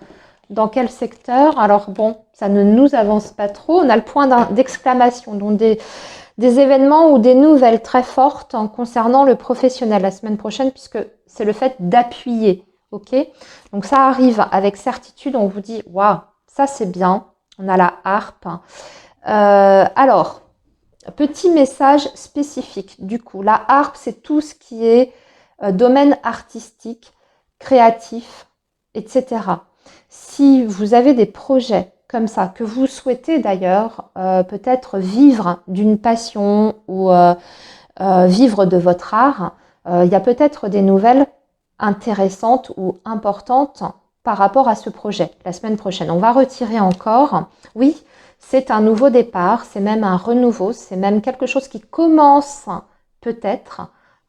dans quel secteur. Alors bon, ça ne nous avance pas trop. On a le point d'exclamation, donc des événements ou des nouvelles très fortes concernant le professionnel la semaine prochaine, puisque c'est le fait d'appuyer. Ok, donc ça arrive avec certitude. On vous dit, waouh, ça c'est bien. On a la harpe. Alors, petit message spécifique. Du coup, la harpe, c'est tout ce qui est domaine artistique, créatif, etc. Si vous avez des projets comme ça, que vous souhaitez d'ailleurs peut-être vivre d'une passion ou vivre de votre art, il y a peut-être des nouvelles intéressantes ou importantes par rapport à ce projet la semaine prochaine. On va retirer encore. Oui, c'est un nouveau départ, c'est même un renouveau, c'est même quelque chose qui commence peut-être.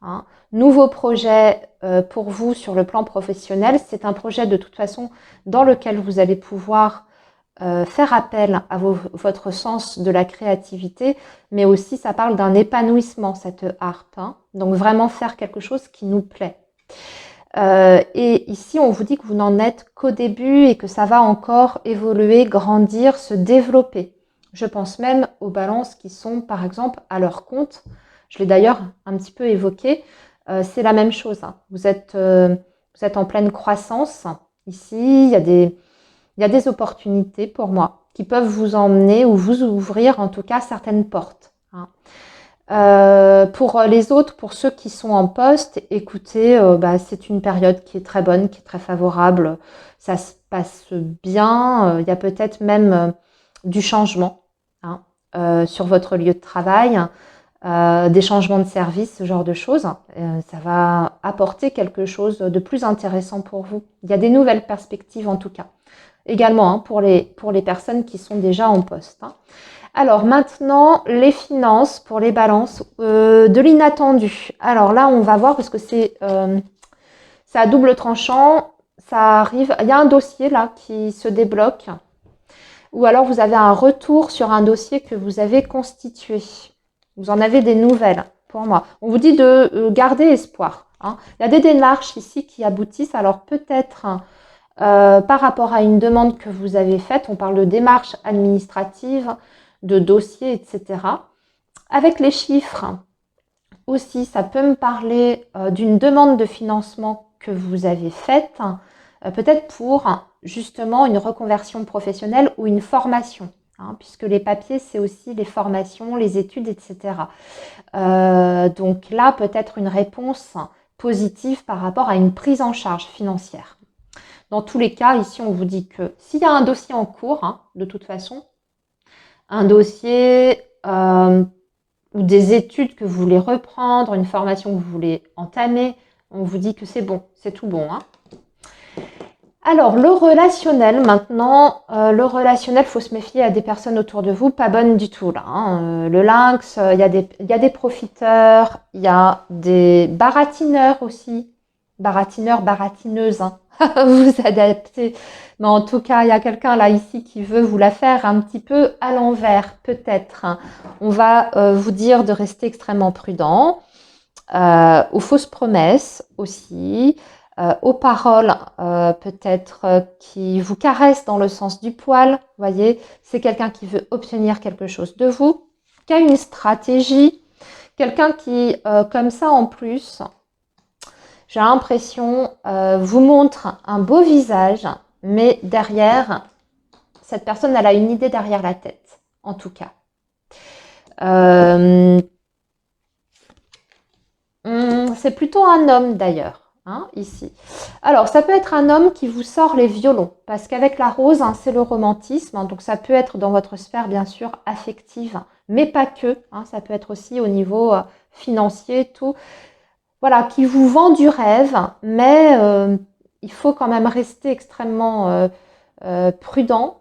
Hein. Nouveau projet pour vous sur le plan professionnel. C'est un projet de toute façon dans lequel vous allez pouvoir faire appel à votre sens de la créativité, mais aussi ça parle d'un épanouissement, cette harpe. Hein. Donc vraiment faire quelque chose qui nous plaît. Et ici, on vous dit que vous n'en êtes qu'au début et que ça va encore évoluer, grandir, se développer. Je pense même aux balances qui sont, par exemple, à leur compte. Je l'ai d'ailleurs un petit peu évoqué. C'est la même chose. Hein. Vous êtes en pleine croissance. Ici, il y a des opportunités pour moi qui peuvent vous emmener ou vous ouvrir en tout cas certaines portes. Hein. Pour les autres, pour ceux qui sont en poste, écoutez, c'est une période qui est très bonne, qui est très favorable. Ça se passe bien. Il y a peut-être même du changement, hein, sur votre lieu de travail, des changements de service, ce genre de choses. Ça va apporter quelque chose de plus intéressant pour vous. Il y a des nouvelles perspectives en tout cas. Également, hein, pour les personnes qui sont déjà en poste. Hein. Alors maintenant, les finances pour les balances, de l'inattendu. Alors là, on va voir parce que c'est à double tranchant. Ça arrive. Il y a un dossier là qui se débloque. Ou alors vous avez un retour sur un dossier que vous avez constitué. Vous en avez des nouvelles pour moi. On vous dit de garder espoir. Hein. Il y a des démarches ici qui aboutissent. Alors peut-être par rapport à une demande que vous avez faite, on parle de démarches administratives, de dossiers, etc. Avec les chiffres aussi, ça peut me parler d'une demande de financement que vous avez faite, peut-être pour justement une reconversion professionnelle ou une formation, hein, puisque les papiers, c'est aussi les formations, les études, etc. Donc là, peut-être une réponse positive par rapport à une prise en charge financière. Dans tous les cas, ici, on vous dit que s'il y a un dossier en cours, hein, de toute façon, un dossier ou des études que vous voulez reprendre, une formation que vous voulez entamer, on vous dit que c'est bon, c'est tout bon. Hein. Alors, le relationnel, maintenant, le relationnel, il faut se méfier à des personnes autour de vous, pas bonnes du tout. Là, hein. Le lynx, il y a des profiteurs, il y a des baratineurs aussi, baratineurs, baratineuses, hein. Vous adaptez. Mais en tout cas, il y a quelqu'un là ici qui veut vous la faire un petit peu à l'envers, peut-être. Hein. On va vous dire de rester extrêmement prudent, aux fausses promesses aussi, aux paroles peut-être qui vous caressent dans le sens du poil. Vous voyez, c'est quelqu'un qui veut obtenir quelque chose de vous, qui a une stratégie, quelqu'un qui, comme ça en plus, j'ai l'impression, vous montre un beau visage, mais derrière, cette personne, elle a une idée derrière la tête, en tout cas. Euh, c'est plutôt un homme d'ailleurs, hein, ici. Alors, ça peut être un homme qui vous sort les violons, parce qu'avec la rose, hein, c'est le romantisme, hein, donc ça peut être dans votre sphère, bien sûr, affective, mais pas que, hein, ça peut être aussi au niveau financier, tout. Voilà, qui vous vend du rêve, mais il faut quand même rester extrêmement prudent,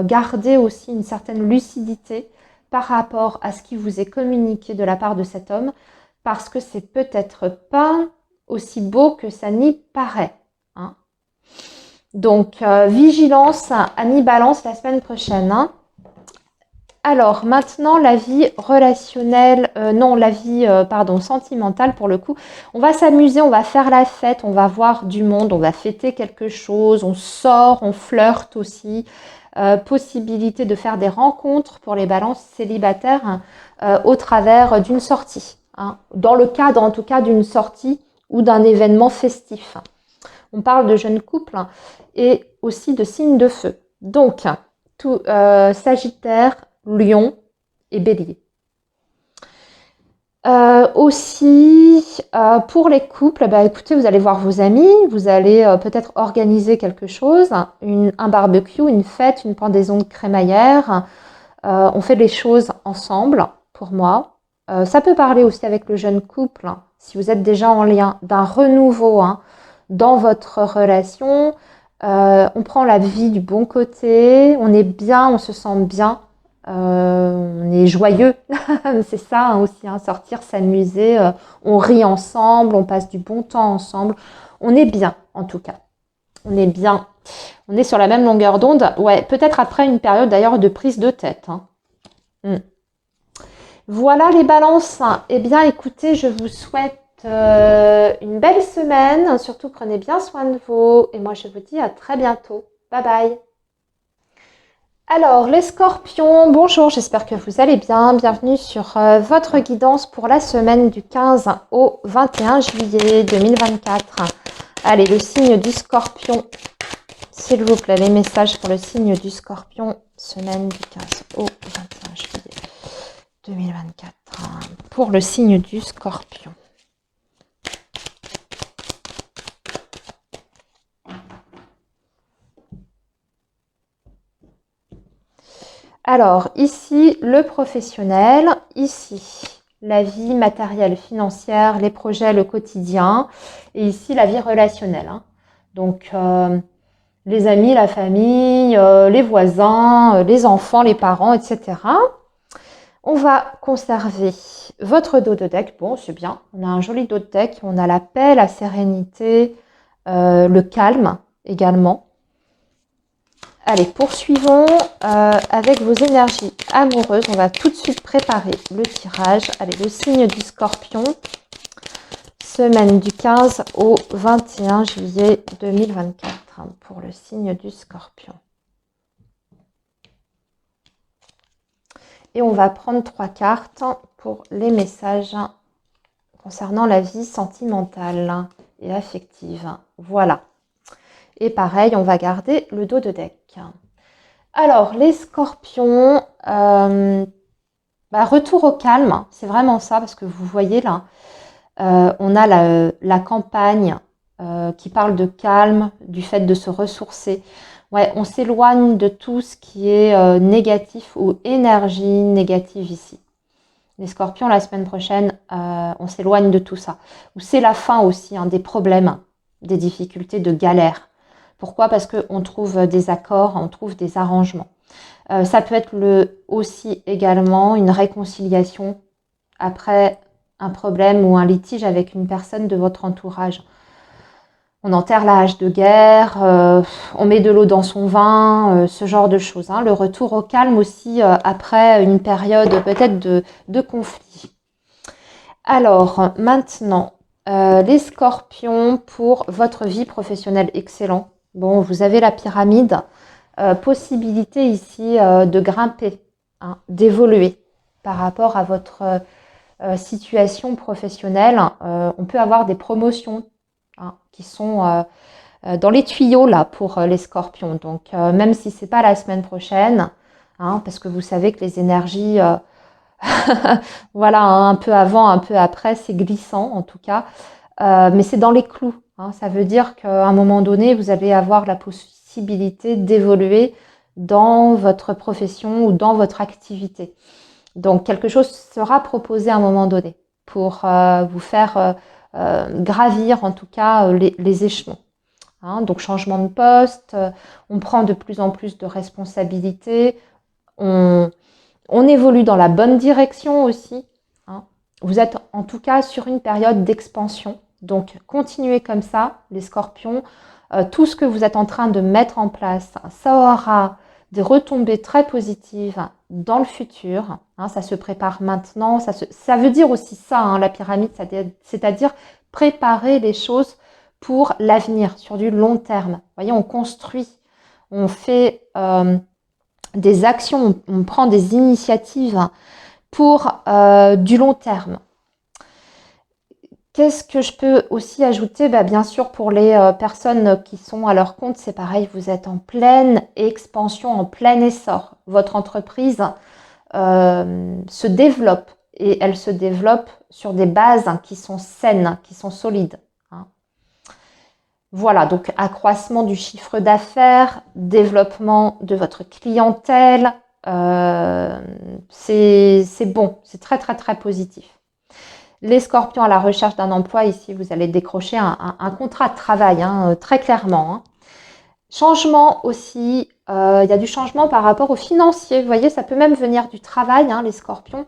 garder aussi une certaine lucidité par rapport à ce qui vous est communiqué de la part de cet homme, parce que c'est peut-être pas aussi beau que ça n'y paraît, hein. Donc, vigilance à mi-balance la semaine prochaine, hein. Alors, maintenant, la vie relationnelle, non, la vie, pardon, sentimentale pour le coup. On va s'amuser, on va faire la fête, on va voir du monde, on va fêter quelque chose, on sort, on flirte aussi. Possibilité de faire des rencontres pour les balances célibataires, hein, au travers d'une sortie, hein, dans le cadre en tout cas d'une sortie ou d'un événement festif. On parle de jeunes couples, hein, et aussi de signes de feu. Donc, tout, Sagittaire, Lion et Bélier. Aussi, pour les couples, bah, écoutez, vous allez voir vos amis, vous allez peut-être organiser quelque chose, un barbecue, une fête, une pendaison de crémaillère. On fait les choses ensemble, pour moi. Ça peut parler aussi avec le jeune couple, hein, si vous êtes déjà en lien, d'un renouveau, hein, dans votre relation. On prend la vie du bon côté, on est bien, on se sent bien, on est joyeux. C'est ça, hein, aussi, hein, sortir, s'amuser, on rit ensemble, on passe du bon temps ensemble. On est bien, en tout cas. On est bien. On est sur la même longueur d'onde. Ouais, peut-être après une période d'ailleurs de prise de tête, hein. Voilà les balances. Eh bien, écoutez, je vous souhaite une belle semaine. Surtout, prenez bien soin de vous. Et moi, je vous dis à très bientôt. Bye bye. Alors, les scorpions, bonjour, j'espère que vous allez bien. Bienvenue sur votre guidance pour la semaine du 15 au 21 juillet 2024. Allez, le signe du scorpion, s'il vous plaît, les messages pour le signe du scorpion, semaine du 15 au 21 juillet 2024. Pour le signe du scorpion. Alors, ici, le professionnel, ici, la vie matérielle, financière, les projets, le quotidien, et ici, la vie relationnelle, hein. Donc, les amis, la famille, les voisins, les enfants, les parents, etc. On va conserver votre dos de deck. Bon, c'est bien, on a un joli dos de deck, on a la paix, la sérénité, le calme également. Allez, poursuivons avec vos énergies amoureuses. On va tout de suite préparer le tirage. Allez, le signe du scorpion, semaine du 15 au 21 juillet 2024, hein, pour le signe du scorpion. Et on va prendre 3 cartes pour les messages concernant la vie sentimentale et affective. Voilà. Et pareil, on va garder le dos de deck. Alors, les scorpions, retour au calme, c'est vraiment ça, parce que vous voyez là, on a la campagne qui parle de calme, du fait de se ressourcer. Ouais, on s'éloigne de tout ce qui est négatif ou énergie négative ici. Les scorpions, la semaine prochaine, on s'éloigne de tout ça. Ou c'est la fin aussi, hein, des problèmes, des difficultés, de galères. Pourquoi? Parce qu'on trouve des accords, on trouve des arrangements. Ça peut être aussi également une réconciliation après un problème ou un litige avec une personne de votre entourage. On enterre la hache de guerre, on met de l'eau dans son vin, ce genre de choses, hein. Le retour au calme aussi après une période peut-être de conflit. Alors maintenant, les scorpions pour votre vie professionnelle, excellent. Bon, vous avez la pyramide, possibilité ici de grimper, hein, d'évoluer par rapport à votre situation professionnelle. On peut avoir des promotions, hein, qui sont dans les tuyaux là pour les scorpions. Donc même si c'est pas la semaine prochaine, hein, parce que vous savez que les énergies Voilà, hein, un peu avant, un peu après, c'est glissant en tout cas. Mais c'est dans les clous, hein. Ça veut dire qu'à un moment donné, vous allez avoir la possibilité d'évoluer dans votre profession ou dans votre activité. Donc quelque chose sera proposé à un moment donné pour vous faire gravir en tout cas les échelons, hein. Donc changement de poste, on prend de plus en plus de responsabilités, on, on évolue dans la bonne direction aussi, hein. Vous êtes en tout cas sur une période d'expansion. Donc continuez comme ça, les scorpions. Tout ce que vous êtes en train de mettre en place, ça aura des retombées très positives dans le futur, hein. Ça se prépare maintenant. Ça veut dire aussi ça, hein, la pyramide, c'est-à-dire préparer les choses pour l'avenir, sur du long terme. Vous voyez, on construit, on fait des actions, on prend des initiatives pour du long terme. Qu'est-ce que je peux aussi ajouter? Bien sûr, pour les personnes qui sont à leur compte, c'est pareil, vous êtes en pleine expansion, en plein essor. Votre entreprise se développe et elle se développe sur des bases qui sont saines, qui sont solides, hein. Voilà, donc accroissement du chiffre d'affaires, développement de votre clientèle, c'est bon, c'est très très très positif. Les scorpions à la recherche d'un emploi, ici vous allez décrocher un contrat de travail, hein, très clairement, hein. Changement aussi, il y a du changement par rapport au financier. Vous voyez, ça peut même venir du travail, hein, les scorpions,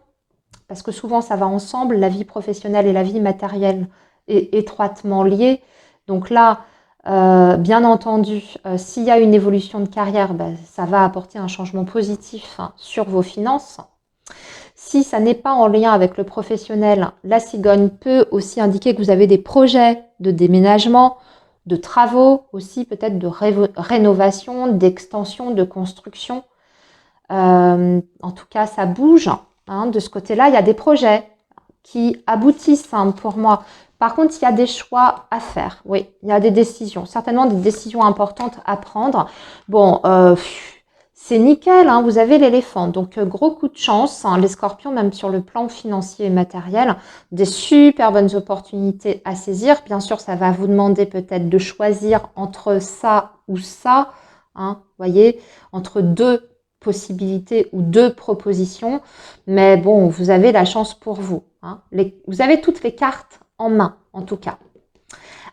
parce que souvent ça va ensemble, la vie professionnelle et la vie matérielle est étroitement liée. Donc là, bien entendu, s'il y a une évolution de carrière, ça va apporter un changement positif, hein, sur vos finances. Si ça n'est pas en lien avec le professionnel, la cigogne peut aussi indiquer que vous avez des projets de déménagement, de travaux aussi, peut-être de rénovation, d'extension, de construction. En tout cas, ça bouge, hein. De ce côté-là, il y a des projets qui aboutissent, hein, pour moi. Par contre, il y a des choix à faire. Oui, il y a des décisions, certainement des décisions importantes à prendre. Bon, c'est nickel, hein, vous avez l'éléphant. Donc, gros coup de chance, hein, les scorpions, même sur le plan financier et matériel, des super bonnes opportunités à saisir. Bien sûr, ça va vous demander peut-être de choisir entre ça ou ça, hein, voyez, entre deux possibilités ou deux propositions. Mais bon, vous avez la chance pour vous, hein. Vous avez toutes les cartes en main, en tout cas.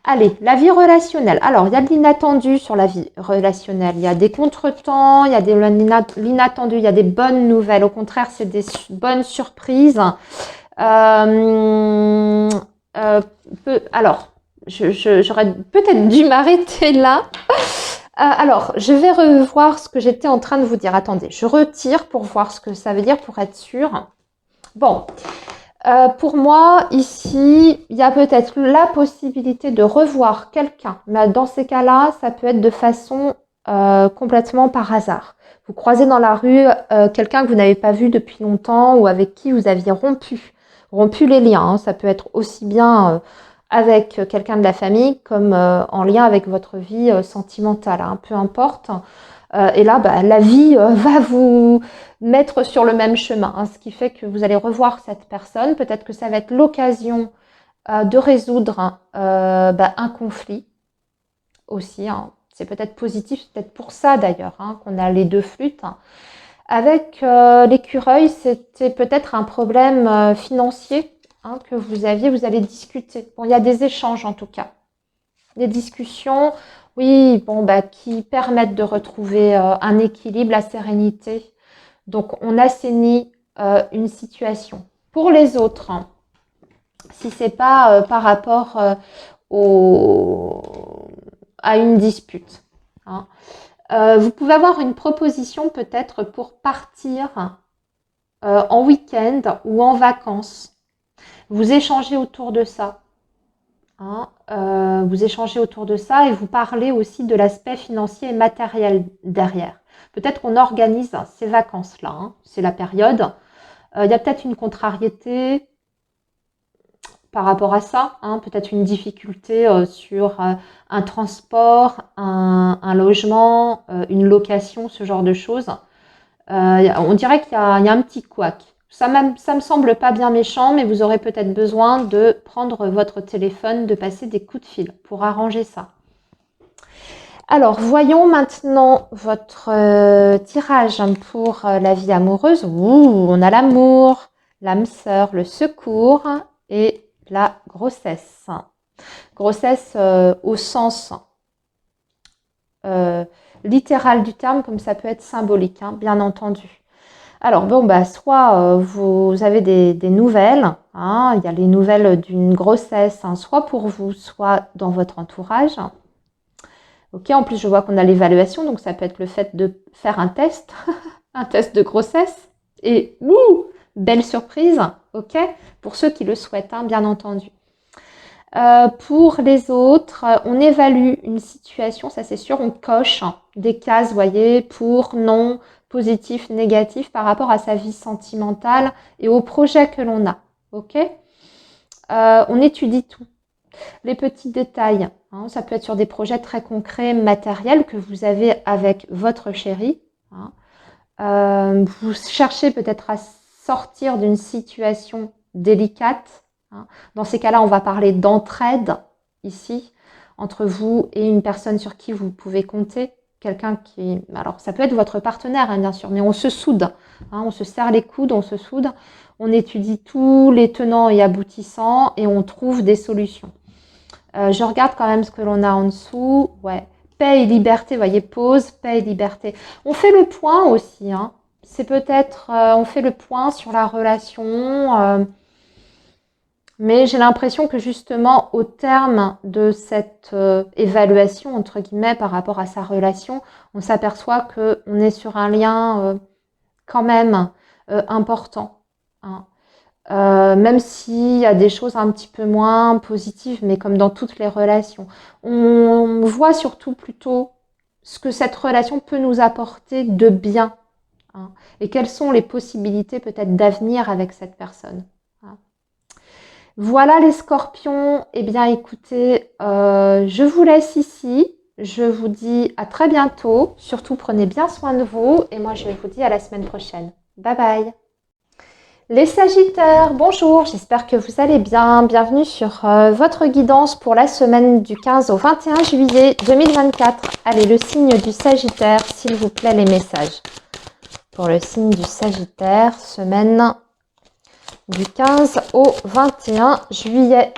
Allez, la vie relationnelle. Alors, il y a de l'inattendu sur la vie relationnelle. Il y a des contretemps, il y a de l'inattendu, il y a des bonnes nouvelles. Au contraire, c'est des bonnes surprises. Alors, j'aurais peut-être dû m'arrêter là. Alors, je vais revoir ce que j'étais en train de vous dire. Attendez, je retire pour voir ce que ça veut dire pour être sûre. Bon, pour moi, ici, il y a peut-être la possibilité de revoir quelqu'un. Mais dans ces cas-là, ça peut être de façon complètement par hasard. Vous croisez dans la rue quelqu'un que vous n'avez pas vu depuis longtemps ou avec qui vous aviez rompu les liens, hein. Ça peut être aussi bien avec quelqu'un de la famille comme en lien avec votre vie sentimentale, hein, peu importe. Et là, la vie va vous mettre sur le même chemin, hein, ce qui fait que vous allez revoir cette personne. Peut-être que ça va être l'occasion de résoudre un conflit aussi, hein. C'est peut-être positif, c'est peut-être pour ça d'ailleurs, hein, qu'on a les deux flûtes. Avec l'écureuil, c'était peut-être un problème financier, hein, que vous aviez, vous allez discuter. Bon, il y a des échanges en tout cas. Des discussions, oui, bon, qui permettent de retrouver un équilibre, la sérénité. Donc, on assainit une situation. Pour les autres, hein, si c'est pas par rapport à une dispute, hein, vous pouvez avoir une proposition peut-être pour partir en week-end ou en vacances. Vous échangez autour de ça, hein, vous échangez autour de ça et vous parlez aussi de l'aspect financier et matériel derrière. Peut-être qu'on organise ces vacances-là, hein, c'est la période. Il y a peut-être une contrariété par rapport à ça, hein, peut-être une difficulté sur un transport, un logement, une location, ce genre de choses. On dirait qu'il y a un petit couac, Ça me semble pas bien méchant, mais vous aurez peut-être besoin de prendre votre téléphone, de passer des coups de fil pour arranger ça. Alors, voyons maintenant votre tirage pour la vie amoureuse. Ouh, on a l'amour, l'âme sœur, le secours et la grossesse. Grossesse au sens littéral du terme, comme ça peut être symbolique, hein, bien entendu. Alors, bon, bah, soit vous avez des nouvelles, hein, il y a les nouvelles d'une grossesse, hein, soit pour vous, soit dans votre entourage. Ok, en plus, je vois qu'on a l'évaluation, donc ça peut être le fait de faire un test, un test de grossesse. Et, belle surprise, ok, pour ceux qui le souhaitent, hein, bien entendu. Pour les autres, on évalue une situation, ça c'est sûr, on coche des cases, vous voyez, pour, non, positif, négatif par rapport à sa vie sentimentale et au projet que l'on a. Ok, on étudie tout. Les petits détails, hein, ça peut être sur des projets très concrets, matériels que vous avez avec votre chéri. Hein. Vous cherchez peut-être à sortir d'une situation délicate. Hein. Dans ces cas-là, on va parler d'entraide ici, entre vous et une personne sur qui vous pouvez compter. Quelqu'un qui... Alors, ça peut être votre partenaire, hein, bien sûr, mais on se soude. Hein, on se serre les coudes, on se soude. On étudie tous les tenants et aboutissants et on trouve des solutions. Je regarde quand même ce que l'on a en dessous. Ouais. Paix et liberté, vous voyez, pause, paix et liberté. On fait le point aussi. Hein. C'est peut-être, on fait le point sur la relation. Mais j'ai l'impression que justement, au terme de cette évaluation, entre guillemets, par rapport à sa relation, on s'aperçoit qu'on est sur un lien quand même important. Hein. Même s'il y a des choses un petit peu moins positives, mais comme dans toutes les relations. On voit surtout plutôt ce que cette relation peut nous apporter de bien. Hein, et quelles sont les possibilités peut-être d'avenir avec cette personne. Hein. Voilà les scorpions. Eh bien écoutez, je vous laisse ici. Je vous dis à très bientôt. Surtout prenez bien soin de vous. Et moi je vous dis à la semaine prochaine. Bye bye. Les Sagittaires, bonjour, j'espère que vous allez bien. Bienvenue sur votre guidance pour la semaine du 15 au 21 juillet 2024. Allez, le signe du Sagittaire, s'il vous plaît, les messages. Pour le signe du Sagittaire, semaine du 15 au 21 juillet.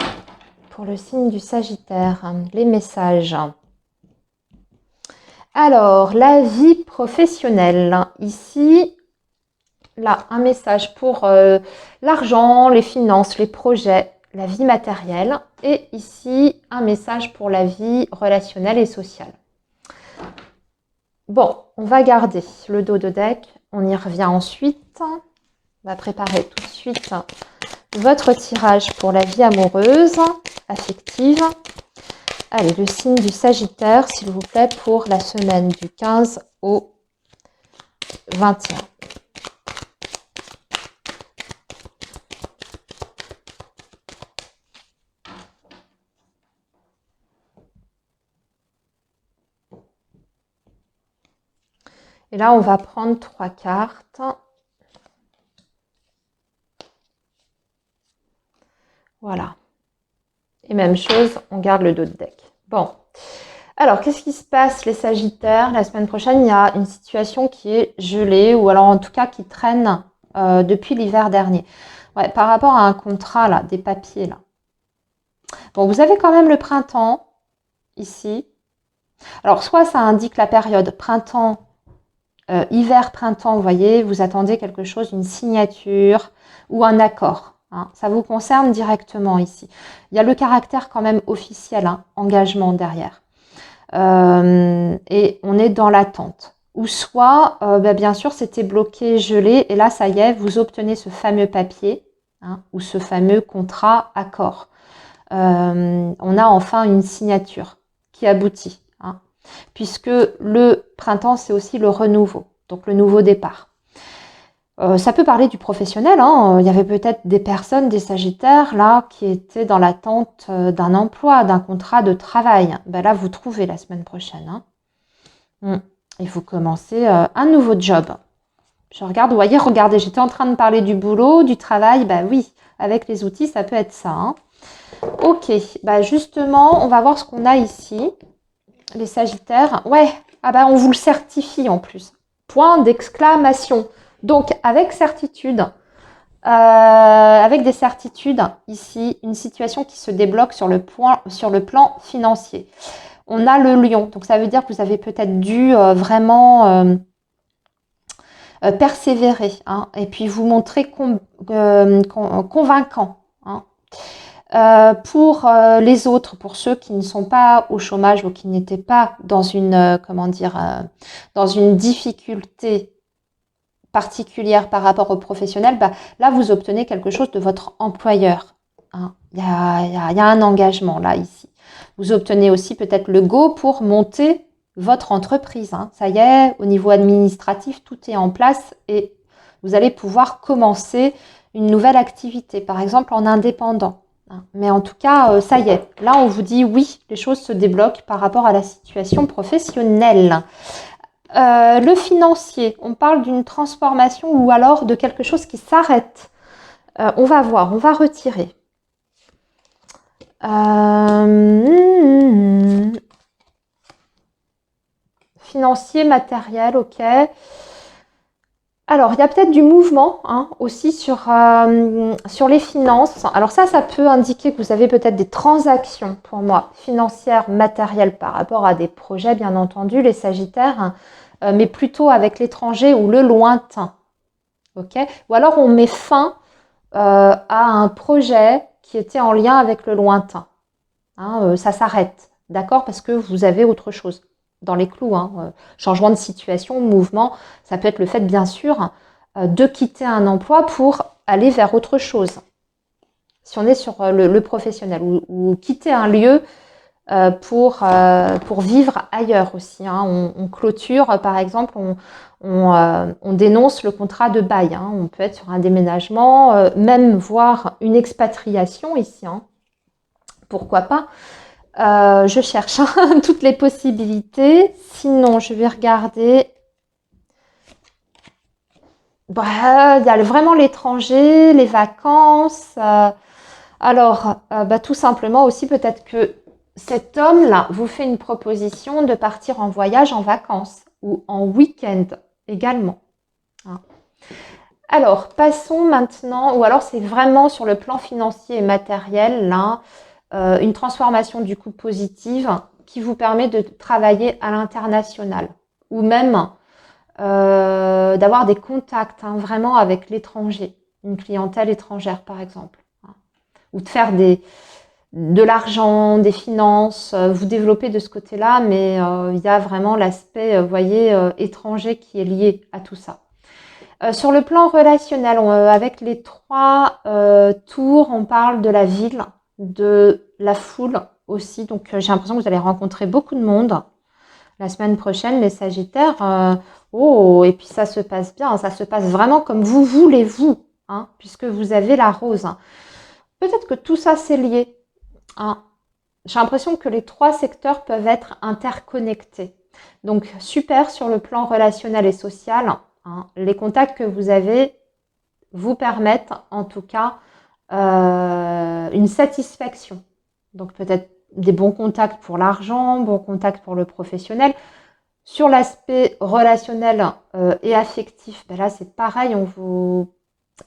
Pour le signe du Sagittaire, les messages. Alors, la vie professionnelle. Ici, là, un message pour l'argent, les finances, les projets, la vie matérielle. Et ici, un message pour la vie relationnelle et sociale. Bon, on va garder le dos de deck. On y revient ensuite. On va préparer tout de suite votre tirage pour la vie amoureuse, affective. Allez, le signe du Sagittaire, s'il vous plaît, pour la semaine du 15 au 21. Et là, on va prendre 3 cartes. Voilà. Et même chose, on garde le dos de deck. Bon. Alors, qu'est-ce qui se passe, les Sagittaires? La semaine prochaine, il y a une situation qui est gelée, ou alors en tout cas qui traîne depuis l'hiver dernier. Ouais, par rapport à un contrat, là, des papiers, là. Bon, vous avez quand même le printemps, ici. Alors, soit ça indique la période printemps, hiver, printemps, vous voyez, vous attendez quelque chose, une signature ou un accord. Hein, ça vous concerne directement ici. Il y a le caractère quand même officiel, hein, engagement derrière. Et on est dans l'attente. Ou soit, bien sûr, c'était bloqué, gelé, et là, ça y est, vous obtenez ce fameux papier, hein, ou ce fameux contrat accord. On a enfin une signature qui aboutit. Hein, puisque le printemps, c'est aussi le renouveau, donc le nouveau départ. Ça peut parler du professionnel. Hein. Il y avait peut-être des personnes, des Sagittaires, là, qui étaient dans l'attente d'un emploi, d'un contrat de travail. Ben là, vous trouvez la semaine prochaine. Hein. Et vous commencez un nouveau job. Je regarde, vous voyez, regardez, j'étais en train de parler du boulot, du travail. Bah oui, avec les outils, ça peut être ça. Hein. Ok, bah justement, on va voir ce qu'on a ici. Les Sagittaires. Ouais, ah bah on vous le certifie en plus. Point d'exclamation. Donc, avec certitude, avec des certitudes, ici, une situation qui se débloque sur le plan financier. On a le lion, donc ça veut dire que vous avez peut-être dû vraiment persévérer, hein, et puis vous montrer convaincant. Hein. Pour les autres, pour ceux qui ne sont pas au chômage ou qui n'étaient pas dans une, dans une difficulté particulière par rapport aux professionnels, bah, là, vous obtenez quelque chose de votre employeur. Hein. Il y a un engagement là, ici. Vous obtenez aussi peut-être le go pour monter votre entreprise. Hein. Ça y est, au niveau administratif, tout est en place et vous allez pouvoir commencer une nouvelle activité, par exemple en indépendant. Hein. Mais en tout cas, ça y est. Là, on vous dit oui, les choses se débloquent par rapport à la situation professionnelle. Le financier, on parle d'une transformation ou alors de quelque chose qui s'arrête. On va voir, on va retirer. Financier, matériel, ok. Alors, il y a peut-être du mouvement hein, aussi sur les finances. Alors ça peut indiquer que vous avez peut-être des transactions, pour moi, financières, matérielles, par rapport à des projets, bien entendu, les Sagittaires, mais plutôt avec l'étranger ou le lointain. Ok. Ou alors, on met fin à un projet qui était en lien avec le lointain. Hein, ça s'arrête, d'accord? Parce que vous avez autre chose dans les clous. Hein. Changement de situation, mouvement, ça peut être le fait, bien sûr, de quitter un emploi pour aller vers autre chose. Si on est sur le professionnel, ou quitter un lieu pour vivre ailleurs aussi. Hein. On clôture, par exemple, on dénonce le contrat de bail. Hein. On peut être sur un déménagement, même voir une expatriation ici. Hein. Pourquoi pas? Je cherche hein, toutes les possibilités. Sinon, je vais regarder. Bah, il y a vraiment l'étranger, les vacances. Alors, tout simplement aussi, peut-être que cet homme-là vous fait une proposition de partir en voyage en vacances ou en week-end également. Hein. Alors, passons maintenant, ou alors c'est vraiment sur le plan financier et matériel, là, une transformation du coup positive qui vous permet de travailler à l'international ou même d'avoir des contacts hein, vraiment avec l'étranger, une clientèle étrangère par exemple, hein, ou de faire de l'argent, des finances, vous développez de ce côté-là, mais il y a vraiment l'aspect, vous voyez, étranger qui est lié à tout ça. Sur le plan relationnel, avec les 3 tours, on parle de la ville, de la foule aussi. Donc, j'ai l'impression que vous allez rencontrer beaucoup de monde la semaine prochaine, les Sagittaires. Oh, et puis ça se passe bien, ça se passe vraiment comme vous voulez, vous, hein, puisque vous avez la rose. Hein. Peut-être que tout ça, c'est lié. Hein. J'ai l'impression que les 3 secteurs peuvent être interconnectés. Donc, super sur le plan relationnel et social. Hein. Les contacts que vous avez vous permettent en tout cas une satisfaction. Donc peut-être des bons contacts pour l'argent, bons contacts pour le professionnel. Sur l'aspect relationnel et affectif, ben là c'est pareil,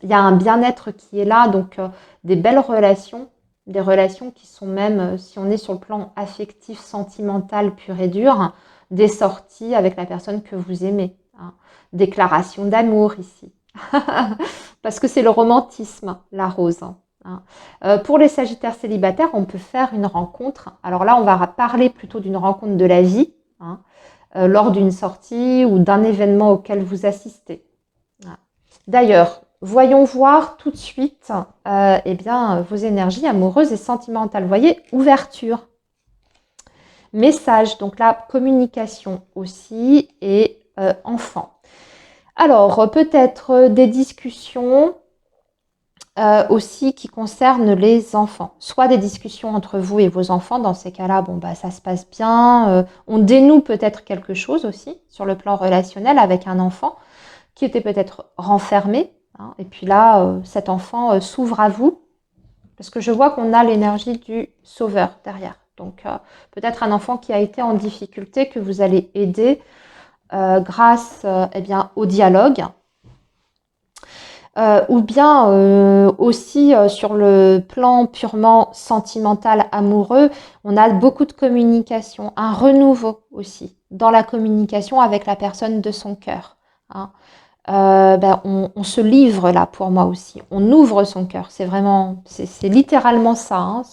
il y a un bien-être qui est là, donc des belles relations, des relations qui sont même, si on est sur le plan affectif, sentimental, pur et dur, des sorties avec la personne que vous aimez. Hein. Déclaration d'amour ici. Parce que c'est le romantisme, la rose. Hein. Pour les Sagittaires célibataires, on peut faire une rencontre. Alors là, on va parler plutôt d'une rencontre de la vie, hein, lors d'une sortie ou d'un événement auquel vous assistez. D'ailleurs, voyons voir tout de suite eh bien, vos énergies amoureuses et sentimentales. Vous voyez, ouverture, message, donc la communication aussi, et enfant. Alors, peut-être des discussions aussi qui concernent les enfants. Soit des discussions entre vous et vos enfants. Dans ces cas-là, bon, bah, ça se passe bien. On dénoue peut-être quelque chose aussi sur le plan relationnel avec un enfant. qui était peut-être renfermé. Hein, et puis là, cet enfant s'ouvre à vous, parce que je vois qu'on a l'énergie du sauveur derrière. Donc peut-être un enfant qui a été en difficulté que vous allez aider grâce eh bien, au dialogue. Ou bien aussi sur le plan purement sentimental, amoureux, on a beaucoup de communication, un renouveau aussi dans la communication avec la personne de son cœur. Hein. On se livre là pour moi aussi, on ouvre son cœur, c'est vraiment, c'est littéralement ça hein,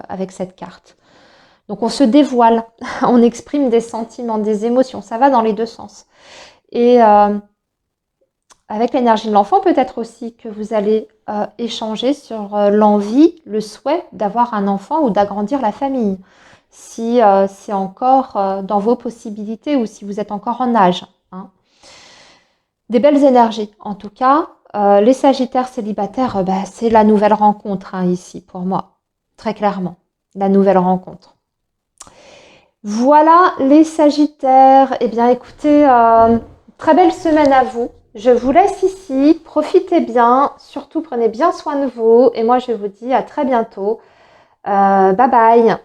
avec cette carte. Donc on se dévoile, on exprime des sentiments, des émotions, ça va dans les deux sens. Et avec l'énergie de l'enfant, peut-être aussi que vous allez échanger sur l'envie, le souhait d'avoir un enfant ou d'agrandir la famille. Si c'est encore dans vos possibilités ou si vous êtes encore en âge. Hein. Des belles énergies, en tout cas. Les Sagittaires célibataires, c'est la nouvelle rencontre hein, ici pour moi. Très clairement, la nouvelle rencontre. Voilà les Sagittaires. Eh bien écoutez, très belle semaine à vous. Je vous laisse ici, profitez bien, surtout prenez bien soin de vous et moi je vous dis à très bientôt. Bye bye.